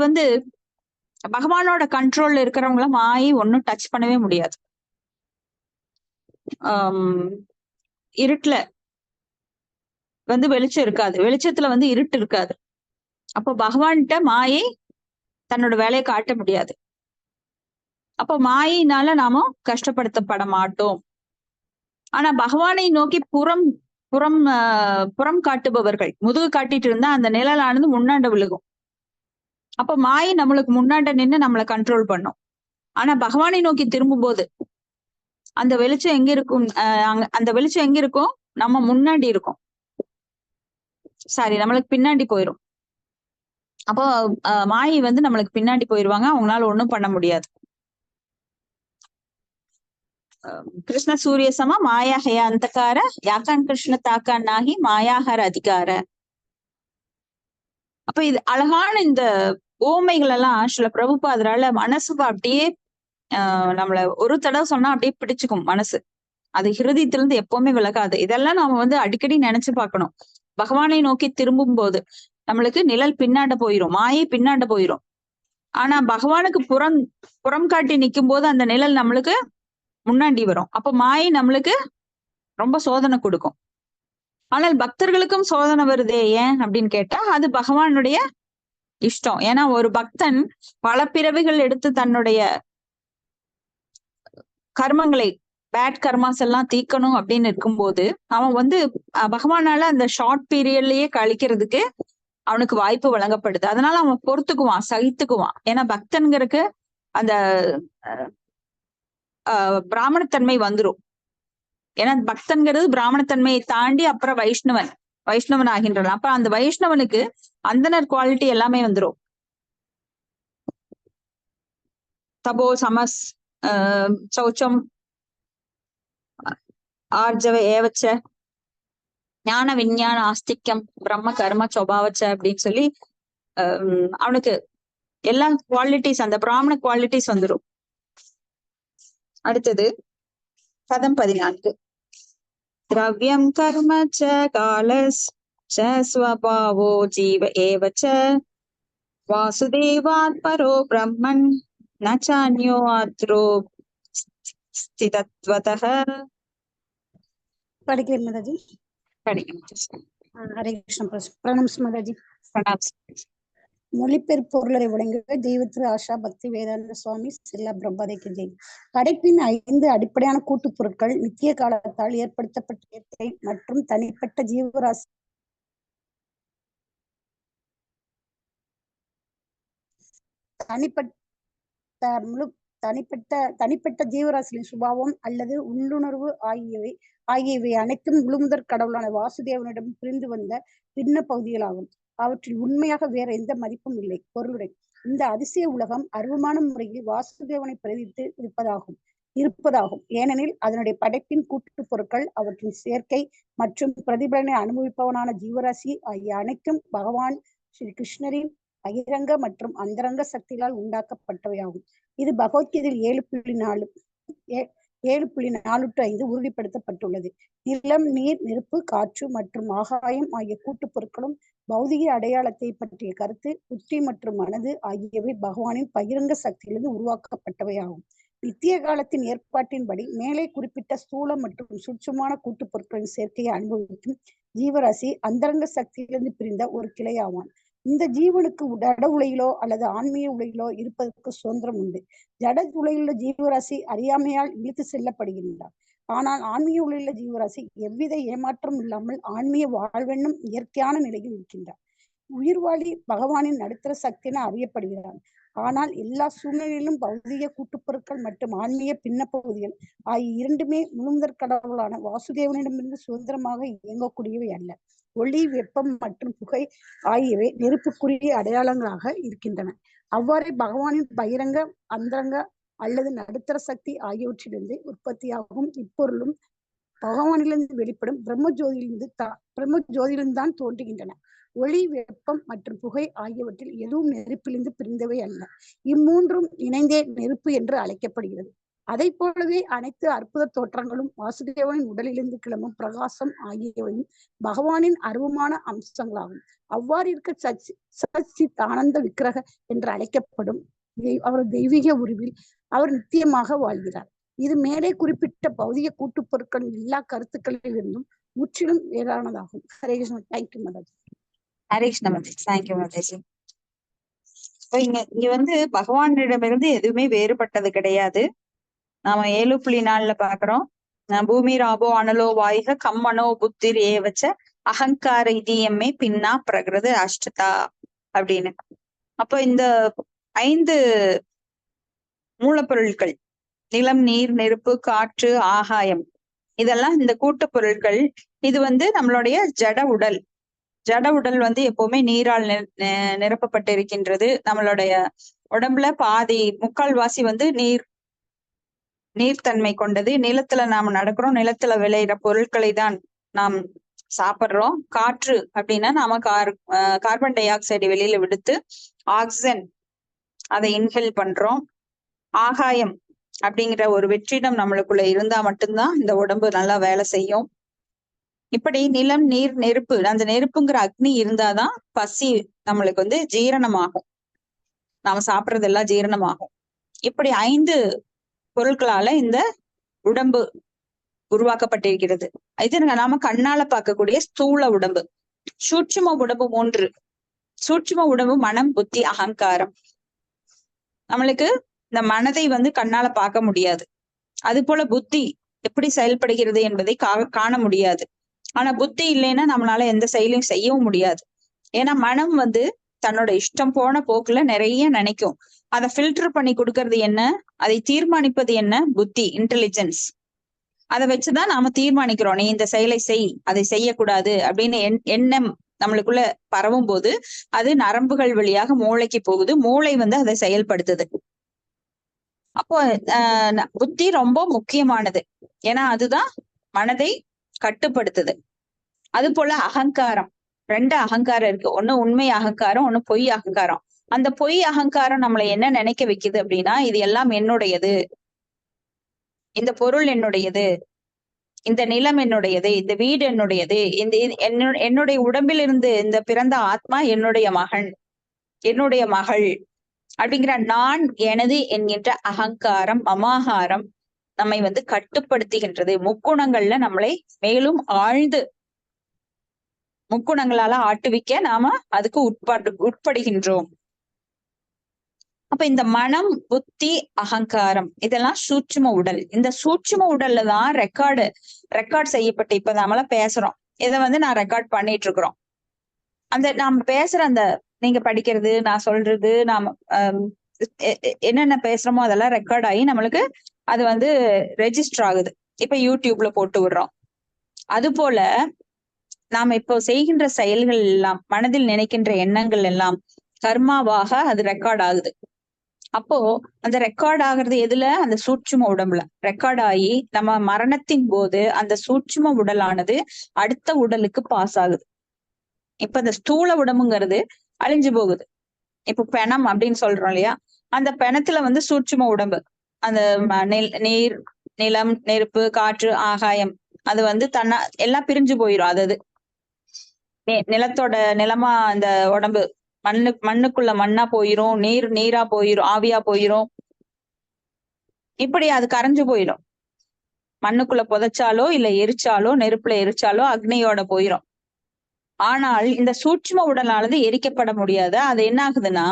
பகவானோட கண்ட்ரோல்ல இருக்கிறவங்கள மாயி ஒன்னும் டச் பண்ணவே முடியாது. இருட்டுல வெளிச்சம் இருக்காது, வெளிச்சத்துல இருட்டு இருக்காது. அப்போ பகவான்கிட்ட மாயை தன்னோட வேலையை காட்ட முடியாது. அப்போ மாயினால நாம கஷ்டப்படுத்தப்பட மாட்டோம். ஆனா பகவானை நோக்கி புறம் புறம் புறம் காட்டுபவர்கள் முதுகு காட்டிட்டு இருந்தா அந்த நிழலானது முன்னாண்ட விழுகும். அப்ப மாயை நம்மளுக்கு முன்னாண்ட நின்று நம்மளை கண்ட்ரோல் பண்ணும். ஆனா பகவானை நோக்கி திரும்பும் போது அந்த வெளிச்சம் எங்க இருக்கும்? அந்த வெளிச்சம் எங்க இருக்கும்? நம்ம முன்னாடி இருக்கும், சாரி நம்மளுக்கு பின்னாடி போயிரும். அப்போ மாயை நம்மளுக்கு பின்னாடி போயிருவாங்க, அவங்களால ஒண்ணும் பண்ண முடியாது. கிருஷ்ண சூரிய சம மாயாஹய அந்தகார யாக்கான் கிருஷ்ண தாக்கான் நாகி மாயாஹர அதிகார. அப்ப இது அழகான இந்த ஓமைகள் எல்லாம் சில பிரபுபாதரால மனசு அப்படியே நம்மள ஒரு தடவை சொன்னா அப்படியே பிடிச்சுக்கும் மனசு. அது ஹிருதயத்திலிருந்து எப்பவுமே விலகாது. இதெல்லாம் நாம அடிக்கடி நினைச்சு பார்க்கணும். பகவானை நோக்கி திரும்பும் போது நம்மளுக்கு நிழல் பின்னாண்ட போயிரும், மாயை பின்னாண்ட போயிரும். ஆனா பகவானுக்கு புறம் காட்டி நிற்கும் போது அந்த நிழல் நம்மளுக்கு முன்னாடி வரும். அப்ப மாயை நம்மளுக்கு ரொம்ப சோதனை கொடுக்கும். ஆனால் பக்தர்களுக்கும் சோதனை வருதே, ஏன் அப்படின்னு கேட்டா அது பகவானுடைய இஷ்டம். ஏன்னா ஒரு பக்தன் பல பிறவிகள் எடுத்து தன்னுடைய கர்மங்களை, பேட் கர்மாஸ் எல்லாம் தீக்கணும் அப்படின்னு இருக்கும்போது அவன் பகவானால அந்த ஷார்ட் பீரியட்லயே கழிக்கிறதுக்கு அவனுக்கு வாய்ப்பு வழங்கப்படுது. அதனால அவன் பொறுத்துக்குவான், சகித்துக்குவான். ஏன்னா பக்தன்கிறதுக்கு அந்த பிராமணத்தன்மை வந்துரும். ஏன்னா பக்தன்கிறது பிராமணத்தன்மையை தாண்டி அப்புறம் வைஷ்ணவன் ஆகின்றான். அப்ப அந்த வைஷ்ணவனுக்கு அந்தனர் குவாலிட்டி எல்லாமே வந்துரும். தபோ சமஸ் சௌச்சம் ஆர்ஜவ ஏவச்ச ஞான விஞ்ஞான ஆஸ்திக்கம் பிரம்ம கர்ம சொபாவச்ச அப்படின்னு சொல்லி அவனுக்கு எல்லா குவாலிட்டிஸ், அந்த பிராமண குவாலிட்டிஸ் வந்துரும். அடுத்தது பதம் 14. திரவியம் கர்ம ச காலஸ் ச ஸ்வபாவோ ஜீவ ஏவச்ச வாசுதேவாத் பரோ பிரம்மன் ந சான்யோ ஆத்ரோ ஸ்திதத்வதஹ. படிக்கிறேன் மாதாஜி. படிக்கணும். ஹரே கிருஷ்ண. பிரணாம் மாதாஜி. பிரணாம். மொழிபெயர்ப்பு பொருளரை வழங்குக தெய்வத்திரு ஆஷா பக்தி வேதாந்த சுவாமி சில்லா பிரபாதைக்கு ஜெய். படைப்பின் 5 அடிப்படையான கூட்டுப் பொருட்கள் நித்திய காலத்தால் ஏற்படுத்தப்பட்ட இயற்கை மற்றும் தனிப்பட்ட ஜீவராசி தனிப்பட்ட ஜீவராசிகளின் சுபாவம் அல்லது உள்ளுணர்வு ஆகியவை அனைத்தும் முழுமுதற் கடவுளான வாசுதேவனிடம் பிரிந்து வந்த பின்ன பகுதிகளாகும். அவற்றில் உண்மையாக வேற எந்த மதிப்பும் இல்லை. பொருளுரை: இந்த அதிசய உலகம் அருவமான முறையில் வாசுதேவனை பிரதித்து இருப்பதாகும். ஏனெனில் அதனுடைய படைப்பின் கூட்டுப் பொருட்கள், அவற்றின் சேர்க்கை மற்றும் பிரதிபலனை அனுபவிப்பவனான ஜீவராசி ஆகிய அனைத்தும் பகவான் ஸ்ரீ கிருஷ்ணரின் பகிரங்க மற்றும் அந்தரங்க சக்திகளால் உண்டாக்கப்பட்டவையாகும். இது பகவத்கீதையில் 7.4-5 உறுதிப்படுத்தப்பட்டுள்ளது. நிலம், நீர், நெருப்பு, காற்று மற்றும் ஆகாயம் ஆகிய கூட்டுப் பொருட்களும் பௌதிக அடையாளத்தை பற்றிய கருத்து, புத்தி மற்றும் மனது ஆகியவை பகவானின் பகிரங்க சக்தியிலிருந்து உருவாக்கப்பட்டவையாகும். நித்திய காலத்தின் ஏற்பாட்டின்படி மேலே குறிப்பிட்ட ஸ்தூல மற்றும் சூட்சுமமான கூட்டுப் பொருட்களின் சேர்க்கையை அனுபவிக்கும் ஜீவராசி அந்தரங்க சக்தியிலிருந்து பிரிந்த ஒரு கிளையாவான். இந்த ஜீவனுக்கு ஜட உலகிலோ அல்லது ஆன்மீக உலகிலோ இருப்பதற்கு சுதந்திரம் உண்டு. ஜட உலகிலுள்ள ஜீவராசி அறியாமையால் இழுத்து செல்லப்படுகின்றார். ஆனால் ஆன்மீக உலகிலுள்ள ஜீவராசி எவ்வித ஏமாற்றம் இல்லாமல் ஆன்மீக வாழ்வென்னும் இயற்கையான நிலையில் இருக்கின்றார். உயிர்வாழி பகவானின் நடுத்தர சக்தி என அறியப்படுகிறான். ஆனால் எல்லா சூழ்நிலையிலும் பௌதிக கூட்டுப்பொருட்கள் மற்றும் ஆன்மீக பின்னப்பகுதிகள் ஆகிய இரண்டுமே முழுமுதற் கடவுளான வாசுதேவனிடமிருந்து சுதந்திரமாக இயங்கக்கூடியவை அல்ல. ஒளி, வெப்பம் மற்றும் புகை ஆகியவை நெருப்புக்குரிய அடையாளங்களாக இருக்கின்றன. அவ்வாறே பகவானின் பகிரங்க, அந்தரங்க அல்லது நடுத்தர சக்தி ஆகியவற்றிலிருந்து உற்பத்தியாகும் இப்பொருளும் பகவானிலிருந்து வெளிப்படும் பிரம்ம ஜோதியிலிருந்து தான் தோன்றுகின்றன. ஒளி, வெப்பம் மற்றும் புகை ஆகியவற்றில் எதுவும் நெருப்பிலிருந்து பிரிந்தவை அல்ல. இம்மூன்றும் இணைந்தே நெருப்பு என்று அழைக்கப்படுகிறது. அதை போலவே அனைத்து அற்புத தோற்றங்களும் வாசுதேவனின் உடலிலிருந்து கிளம்பும் பிரகாசம் ஆகியவையும் பகவானின் அருவமான அம்சங்களாகும். அவ்வாறு இருக்க சச்சித் ஆனந்த விக்கிரக என்று அழைக்கப்படும் அவர் தெய்வீக உருவில் அவர் நித்தியமாக வாழ்கிறார். இது மேலே குறிப்பிட்ட பௌதிக கூட்டுப் பொருட்களின் எல்லா கருத்துக்களில் இருந்தும் முற்றிலும் வேறானதாகும். ஹரே கிருஷ்ணா. தேங்க்யூ மாதாஜி. ஹரே கிருஷ்ண மாதாஜி. தேங்க்யூ மாதாஜி. இப்போ இங்க வந்து பகவானிடமிருந்து எதுவுமே வேறுபட்டது கிடையாது. நாம 7.4 பாக்குறோம். பூமி ராபோ அனலோ வாயுக கம்மனோ புத்திர் ஏவச்ச அகங்கார இதயமே பின்னா பிரகிருத அஷ்டதா அப்படின்னு. அப்போ இந்த 5 மூலப்பொருட்கள் நிலம், நீர், நெருப்பு, காற்று, ஆகாயம், இதெல்லாம் இந்த கூட்டு பொருட்கள். இது வந்து நம்மளுடைய ஜட உடல். ஜட உடல் வந்து எப்பவுமே நீரால் நிரப்பப்பட்டிருக்கின்றது. நம்மளுடைய உடம்புல முக்கால்வாசி வந்து நீர்த்தன்மை கொண்டது. நிலத்துல நாம நடக்கிறோம். நிலத்துல விளையிற பொருட்களை தான் நாம் சாப்பிடுறோம். காற்று அப்படின்னா நாம கார்பன் டை ஆக்சைடு வெளியில விடுத்து ஆக்சிஜன் அதை இன்ஹேல் பண்றோம். ஆகாயம் அப்படிங்கிற ஒரு வெற்றிடம் நம்மளுக்குள்ள இருந்தா மட்டும்தான் இந்த உடம்பு நல்லா வேலை செய்யும். இப்படி நிலம், நீர், நெருப்பு, அந்த நெருப்புங்கிற அக்னி இருந்தாதான் பசி நம்மளுக்கு வந்து ஜீரணமாகும். நாம சாப்பிட்றதெல்லாம் ஜீரணமாகும். இப்படி 5 பொருட்களால இந்த உடம்பு உருவாக்கப்பட்டிருக்கிறது. இது நாம கண்ணால பார்க்கக்கூடிய ஸ்தூல உடம்பு. சூட்சும உடம்பு 3. சூட்சும உடம்பு மனம், புத்தி, அகங்காரம். நம்மளுக்கு இந்த மனதை வந்து கண்ணால பார்க்க முடியாது. அது போல புத்தி எப்படி செயல்படுகிறது என்பதை காண முடியாது. ஆனா புத்தி இல்லைன்னா நம்மளால எந்த செயலையும் செய்யவும் முடியாது. ஏன்னா மனம் வந்து தன்னோட இஷ்டம் போன போக்குல நிறைய நினைக்கும். அதை ஃபில்டர் பண்ணி கொடுக்கறது என்ன, அதை தீர்மானிப்பது என்ன, புத்தி, இன்டெலிஜென்ஸ். அதை வச்சுதான் நாம தீர்மானிக்கிறோம். நீ இந்த செயலை செய், அதை செய்யக்கூடாது அப்படின்னு எண்ணம் நம்மளுக்குள்ள பரவும் போது அது நரம்புகள் வழியாக மூளைக்கு போகுது. மூளை வந்து அதை செயல்படுத்துது. அப்போ புத்தி ரொம்ப முக்கியமானது. ஏன்னா அதுதான் மனதை கட்டுப்படுத்துது. அது போல அகங்காரம், 2 அகங்காரம் இருக்கு. ஒண்ணு உண்மை அகங்காரம், ஒண்ணு பொய் அகங்காரம். அந்த பொய் அகங்காரம் நம்மளை என்ன நினைக்க வைக்குது அப்படின்னா, இது எல்லாம் என்னுடையது, இந்த பொருள் என்னுடையது, இந்த நிலம் என்னுடையது, இந்த வீடு என்னுடையது, என்னுடைய உடம்பிலிருந்து இந்த பிறந்த ஆத்மா என்னுடைய மகன், என்னுடைய மகள் அப்படிங்கிற நான், எனது என்கின்ற அகங்காரம், மமாகாரம் நம்மை வந்து கட்டுப்படுத்துகின்றது. முக்குணங்கள்ல நம்மளை மேலும் ஆழ்ந்து முக்குணங்களால ஆட்டுவிக்க நாம அதுக்கு உட்படுகின்றோம். அப்ப இந்த மனம், புத்தி, அகங்காரம் இதெல்லாம் சூட்சும உடல். இந்த சூட்சும உடல்ல தான் ரெக்கார்ட் செய்யப்பட்டு இப்ப நம்மள பேசுறோம். இதை வந்து நான் ரெக்கார்ட் பண்ணிட்டு இருக்கிறோம். அந்த நாம பேசுற அந்த நீங்க படிக்கிறது, நான் சொல்றது, நாம என்னென்ன பேசுறோமோ அதெல்லாம் ரெக்கார்ட் ஆகி நம்மளுக்கு அது வந்து ரெஜிஸ்டர் ஆகுது. இப்ப யூடியூப்ல போட்டு விடுறோம். அது போல நாம இப்போ செய்கின்ற செயல்கள் எல்லாம், மனதில் நினைக்கின்ற எண்ணங்கள் எல்லாம் கர்மாவாக அது ரெக்கார்ட் ஆகுது. அப்போ அந்த ரெக்கார்ட் ஆகுறது எதுல? அந்த சூட்சும உடம்புல ரெக்கார்ட் ஆகி நம்ம மரணத்தின் போது அந்த சூட்சும உடலானது அடுத்த உடலுக்கு பாஸ் ஆகுது. இப்ப இந்த ஸ்தூல உடம்புங்கிறது அழிஞ்சு போகுது. இப்ப பெணம் அப்படின்னு சொல்றோம் இல்லையா, அந்த பெணத்துல வந்து சூட்சும உடம்பு, அந்த நீர், நிலம், நெருப்பு, காற்று, ஆகாயம் அது வந்து எல்லாம் பிரிஞ்சு போயிரும். அது நிலத்தோட நிலமா அந்த உடம்பு மண்ணுக்குள்ள மண்ணா போயிரும், நீரா போயிரும், ஆவியா போயிரும். இப்படி அது கரைஞ்சு போயிடும். மண்ணுக்குள்ள புதைச்சாலோ இல்ல எரிச்சாலோ, நெருப்புல எரிச்சாலோ அக்னியோட போயிரும். ஆனால் இந்த சூட்சும உடலானது எரிக்கப்பட முடியாது. அது என்ன ஆகுதுன்னா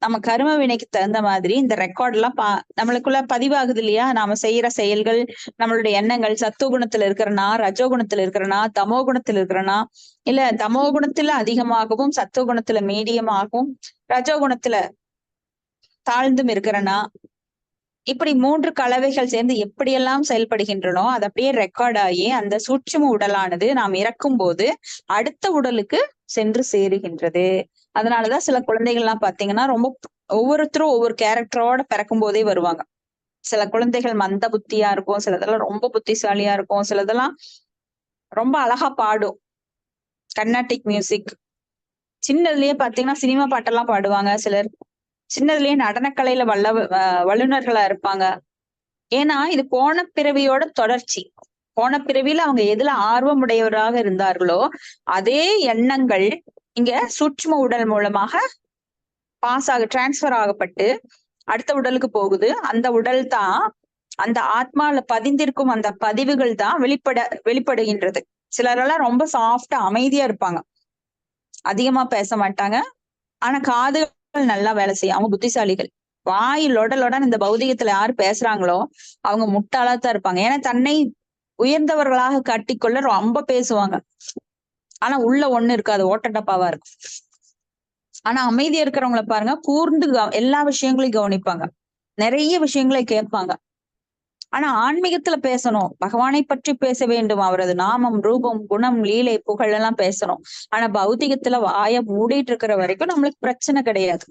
நம்ம கர்ம வினைக்கு தகுந்த மாதிரி இந்த ரெக்கார்ட் எல்லாம் நம்மளுக்குள்ள பதிவாகுது இல்லையா? நாம செய்யற செயல்கள், நம்மளுடைய எண்ணங்கள் சத்துவகுணத்துல இருக்கிறனா, ரஜோகுணத்துல இருக்கிறனா, தமோ குணத்துல இருக்கிறனா, இல்ல தமோ குணத்துல அதிகமாகவும் சத்துவகுணத்துல மீடியமாகவும் ரஜோகுணத்துல தாழ்ந்தும் இருக்கிறனா, இப்படி 3 கலவைகள் சேர்ந்து எப்படியெல்லாம் செயல்படுகின்றனோ அது அப்படியே ரெக்கார்ட் ஆகி அந்த சூட்சும உடலானது நாம் இறக்கும் போது அடுத்த உடலுக்கு சென்று சேருகின்றது. அதனாலதான் சில குழந்தைகள்லாம் பாத்தீங்கன்னா ரொம்ப ஒவ்வொருத்தரும் ஒவ்வொரு கேரக்டரோட பிறக்கும் போதே வருவாங்க. சில குழந்தைகள் மந்த புத்தியா இருக்கும், சிலதெல்லாம் ரொம்ப புத்திசாலியா இருக்கும், சிலதெல்லாம் ரொம்ப அழகா பாடும். கர்நாடிக் மியூசிக் சின்னதுலயே பாத்தீங்கன்னா சினிமா பாட்டெல்லாம் பாடுவாங்க. சிலர் சின்னதுலயே நடனக்கலையில வல்லுநர்களா இருப்பாங்க. ஏன்னா இது போன பிறவியோட தொடர்ச்சி. போன பிறவியில அவங்க எதுல ஆர்வமுடையவராக இருந்தார்களோ அதே எண்ணங்கள் இங்க சூட்சும உடல் மூலமாக டிரான்ஸ்பர் ஆகப்பட்டு அடுத்த உடலுக்கு போகுது. அந்த உடல் தான் அந்த ஆத்மால பதிந்திருக்கும் அந்த பதிவுகள் தான் வெளிப்படுகின்றது. சிலரெல்லாம் ரொம்ப சாஃப்டா அமைதியா இருப்பாங்க, அதிகமா பேச மாட்டாங்க, ஆனா காதுகள் நல்லா வேலை செய்யும். அவங்க புத்திசாலிகள். வாய் லொடலொடன் இந்த பௌதிகத்துல யாரு பேசுறாங்களோ அவங்க முட்டாளாத்தான் இருப்பாங்க. ஏன்னா தன்னை உயர்ந்தவர்களாக காட்டிக்கொள்ள ரொம்ப பேசுவாங்க, ஆனா உள்ள ஒண்ணு இருக்காது, ஓட்ட டப்பாவா இருக்கும். ஆனா அமைதியா இருக்கிறவங்கள பாருங்க, கூர்ந்து எல்லா விஷயங்களையும் கவனிப்பாங்க, நிறைய விஷயங்களை கேட்பாங்க. ஆனா ஆன்மீகத்துல பேசணும், பகவானை பற்றி பேச வேண்டும், அவரது நாமம், ரூபம், குணம், லீலை, புகழ் எல்லாம் பேசணும். ஆனா பௌதிகத்துல வாயை மூடிட்டு இருக்கிற வரைக்கும் நம்மளுக்கு பிரச்சனை கிடையாது.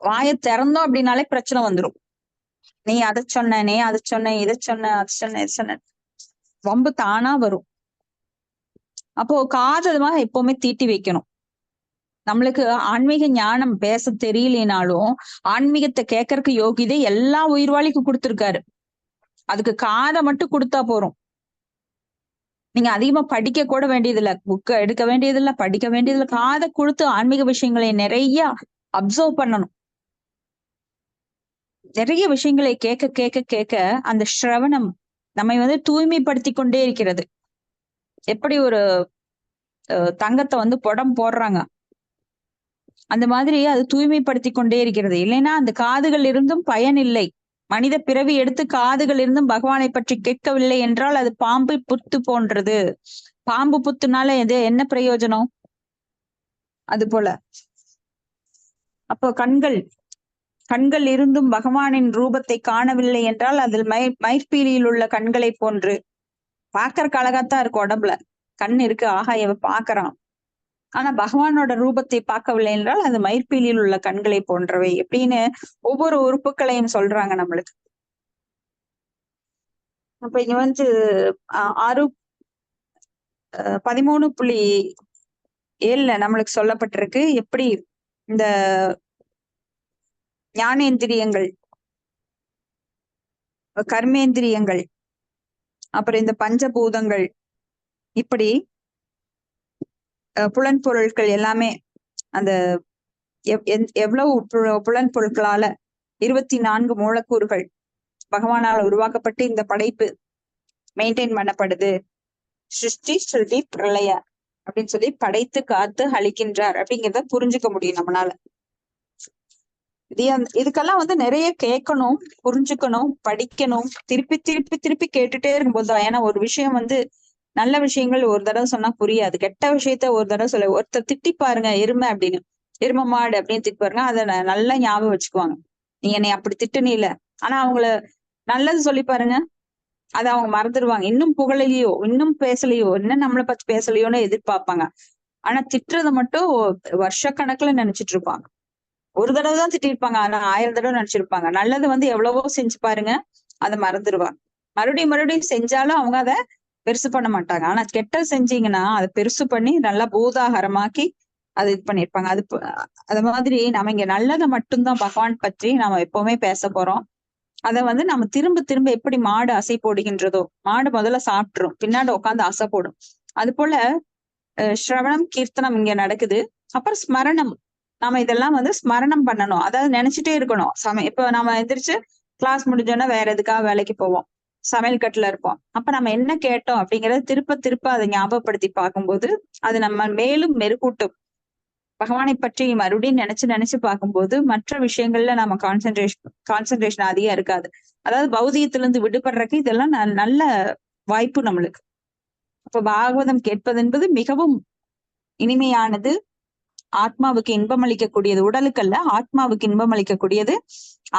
வாயை திறந்தோம் அப்படின்னாலே பிரச்சனை வந்துடும். நீ அதை சொன்ன, நீ அதை சொன்ன, இதை சொன்ன, அது சொன்ன, இது சொன்ன, வம்பு தானா வரும். அப்போ காதலமா எப்பவுமே தீட்டி வைக்கணும். நம்மளுக்கு ஆன்மீக ஞானம் பேச தெரியலனாலும் ஆன்மீகத்தை கேட்கறதுக்கு யோகிதை எல்லா உயிர்வாளிக்கும் கொடுத்திருக்காரு. அதுக்கு காதை மட்டும் கொடுத்தா போறோம். நீங்க அதிகமா படிக்க கூட வேண்டியதில்லை, புக்க எடுக்க வேண்டியதில்லை, படிக்க வேண்டியதில்லை. காதை கொடுத்து ஆன்மீக விஷயங்களை நிறைய அப்சர்வ் பண்ணணும். நிறைய விஷயங்களை கேட்க கேட்க கேட்க அந்த ஸ்ரவணம் நம்மை தூய்மைப்படுத்தி கொண்டே இருக்கிறது. எப்படி ஒரு தங்கத்தை புடம் போடுறாங்க, அந்த மாதிரி அது தூய்மைப்படுத்தி கொண்டே இருக்கிறது. இல்லைன்னா அந்த காதுகள் இருந்தும் பயன் இல்லை. மனித பிறவி எடுத்து காதுகள் இருந்தும் பகவானை பற்றி கேட்கவில்லை என்றால் அது பாம்பு புத்து போன்றது. பாம்பு புத்துனால என்ன பிரயோஜனம்? அது போல அப்போ கண்கள் இருந்தும் பகவானின் ரூபத்தை காணவில்லை என்றால் அதில் மயிர்பீலியில் உள்ள கண்களை போன்று. பார்க்கறக்கு அழகாத்தான் இருக்கும், உடம்புல கண் இருக்கு, ஆகா இவ பாக்குறான், ஆனா பகவானோட ரூபத்தை பார்க்கவில்லை என்றால் அது மயிர்பீலியில் உள்ள கண்களை போன்றவை அப்படின்னு ஒவ்வொரு உறுப்புகளையும் சொல்றாங்க நம்மளுக்கு. அப்ப இங்க 13.7 நம்மளுக்கு சொல்லப்பட்டிருக்கு எப்படி இந்த ஞானேந்திரியங்கள், கர்மேந்திரியங்கள், அப்புறம் இந்த பஞ்சபூதங்கள், இப்படி புலன் பொருட்கள் எல்லாமே அந்த எவ்வளவு புலன் பொருட்களால 24 மூலக்கூறுகள் பகவானால் உருவாக்கப்பட்டு இந்த படைப்பு மெயின்டைன் பண்ணப்படுது. சிருஷ்டி ஸ்ருதி பிரளய அப்படின்னு சொல்லி படைத்து காத்து அழிக்கின்றார் அப்படிங்கிறத புரிஞ்சுக்க முடியும் நம்மளால. இதுக்கெல்லாம் நிறைய கேட்கணும், புரிஞ்சுக்கணும், படிக்கணும், திருப்பி திருப்பி திருப்பி கேட்டுட்டே இருக்கும்போதுதான். ஏன்னா ஒரு விஷயம் நல்ல விஷயங்கள் ஒரு தடவை சொன்னா புரியாது, கெட்ட விஷயத்த ஒரு தடவை சொல்ல. ஒருத்தர் திட்டி பாருங்க, எருமை அப்படின்னு, எருமை மாடு அப்படின்னு திட்டி பாருங்க, அதை நல்லா ஞாபகம் வச்சுக்குவாங்க. நீ என்னை அப்படி திட்டுனீல. ஆனா அவங்கள நல்லது சொல்லி பாருங்க, அதை அவங்க மறந்துடுவாங்க. இன்னும் புகழலையோ, இன்னும் பேசலையோ, இன்னும் நம்மளை பத்தி பேசலையோன்னு எதிர்பார்ப்பாங்க. ஆனா திட்டுறதை மட்டும் வருஷக்கணக்குல நினைச்சிட்டு இருப்பாங்க. ஒரு தடவை தான் திட்டிருப்பாங்க, ஆனா 1000 தடவை நினைச்சிருப்பாங்க. நல்லது எவ்வளவோ செஞ்சு பாருங்க, அதை மறந்துடுவாங்க. மறுபடியும் செஞ்சாலும் அவங்க அதை பெருசு பண்ண மாட்டாங்க. ஆனா கெட்டது செஞ்சீங்கன்னா அதை பெருசு பண்ணி நல்லா பூதாகரமாக்கி அது இது பண்ணிருப்பாங்க. அது மாதிரி நம்ம இங்க நல்லதை மட்டும்தான் பகவான் பற்றி நாம எப்பவுமே பேச போறோம். அதை நம்ம திரும்ப திரும்ப எப்படி மாடு அசை போடுகின்றதோ, மாடு முதல்ல சாப்பிட்டுரும், பின்னாடி உட்காந்து அசை போடும். அது போல ஸ்ரவணம் கீர்த்தனம் இங்க நடக்குது. அப்புறம் ஸ்மரணம், நாம இதெல்லாம் ஸ்மரணம் பண்ணணும், அதாவது நினைச்சிட்டே இருக்கணும். இப்ப நாம எந்திரிச்சு கிளாஸ் முடிஞ்சோன்னா வேற எதுக்காக வேலைக்கு போவோம், சமையல் கட்டுல இருப்போம். அப்ப நம்ம என்ன கேட்டோம் அப்படிங்கறத திருப்ப திருப்ப அதை ஞாபகப்படுத்தி பார்க்கும்போது அது நம்ம மேலும் மெருகூட்டும். பகவானை பற்றி மறுபடியும் நினைச்சு பார்க்கும்போது மற்ற விஷயங்கள்ல நம்ம கான்சென்ட்ரேஷன் அதிகம் இருக்காது. அதாவது பௌதிகத்துல இருந்து விடுபடுறதுக்கு இதெல்லாம் நல்ல வாய்ப்பு நம்மளுக்கு. அப்ப பாகவதம் கேட்பது என்பது மிகவும் இனிமையானது, ஆத்மாவுக்கு இன்பம் அளிக்கக்கூடியது. உடலுக்கு அல்ல, ஆத்மாவுக்கு இன்பம் அளிக்கக்கூடியது.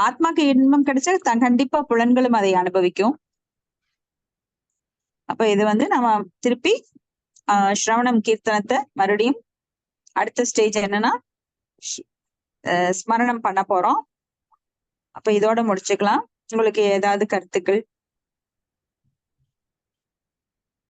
ஆத்மாக்கு இன்பம் கிடைச்சா கண்டிப்பா புலன்களும் அதை அனுபவிக்கும். அப்ப இது நம்ம திருப்பி ஸ்ரவணம் கீர்த்தனத்தை மறுபடியும் அடுத்த ஸ்டேஜ் என்னன்னா ஸ்மரணம் பண்ண போறோம். அப்ப இதோட முடிச்சுக்கலாம். உங்களுக்கு ஏதாவது கருத்துக்கள்